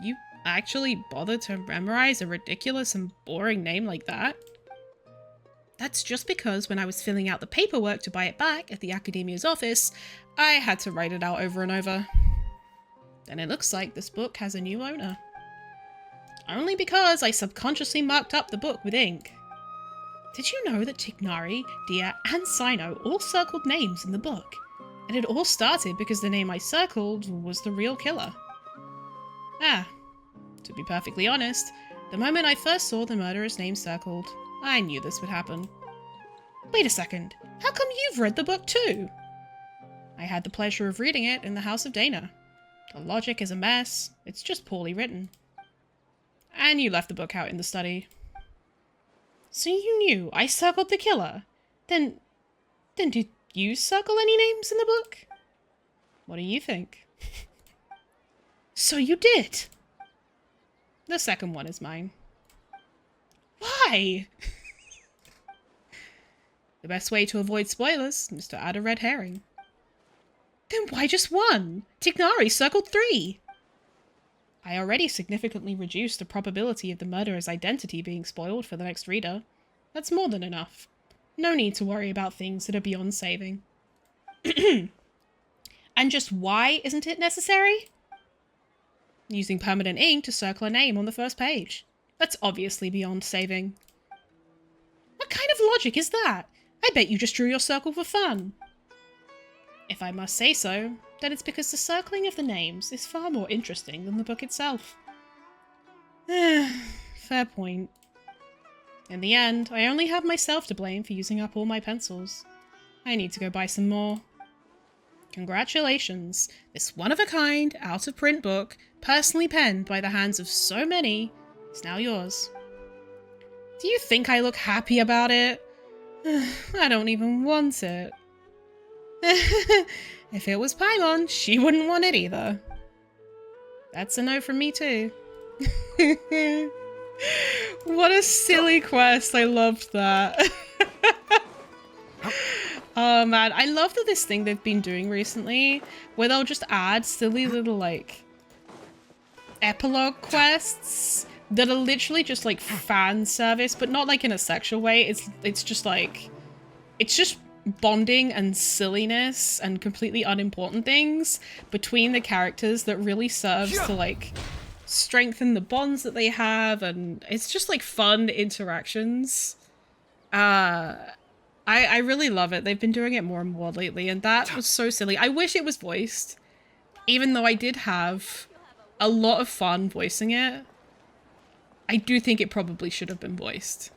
You actually bothered to memorize a ridiculous and boring name like that? That's just because when I was filling out the paperwork to buy it back at the Academia's office, I had to write it out over and over. Then it looks like this book has a new owner. Only because I subconsciously marked up the book with ink. Did you know that Tignari, Dia, and Sino all circled names in the book? And it all started because the name I circled was the real killer. Ah, to be perfectly honest, the moment I first saw the murderer's name circled, I knew this would happen. Wait a second, how come you've read the book too? I had the pleasure of reading it in the House of Dana. The logic is a mess, it's just poorly written. And you left the book out in the study. So you knew I circled the killer? Then did you circle any names in the book? What do you think? So you did? The second one is mine. Why? The best way to avoid spoilers is to add a red herring. Then why just one? Tignari circled 3. I already significantly reduced the probability of the murderer's identity being spoiled for the next reader. That's more than enough. No need to worry about things that are beyond saving. I And just why isn't it necessary? Using permanent ink to circle a name on the first page. That's obviously beyond saving. What kind of logic is that? I bet you just drew your circle for fun. If I must say so, then it's because the circling of the names is far more interesting than the book itself. Fair point. In the end, I only have myself to blame for using up all my pencils. I need to go buy some more. Congratulations, this one-of-a-kind, out-of-print book, personally penned by the hands of so many, is now yours. Do you think I look happy about it? I don't even want it. If it was Paimon, she wouldn't want it either. That's a no from me too. What a silly quest, I loved that. Oh man, I love that this thing they've been doing recently, where they'll just add silly little like epilogue quests that are literally just like fan service, but not like in a sexual way. It's just like, it's just bonding and silliness and completely unimportant things between the characters that really serves to like strengthen the bonds that they have, and it's just like fun interactions. I really love it. They've been doing it more and more lately, and that was so silly. I wish it was voiced, even though I did have a lot of fun voicing it. I do think it probably should have been voiced.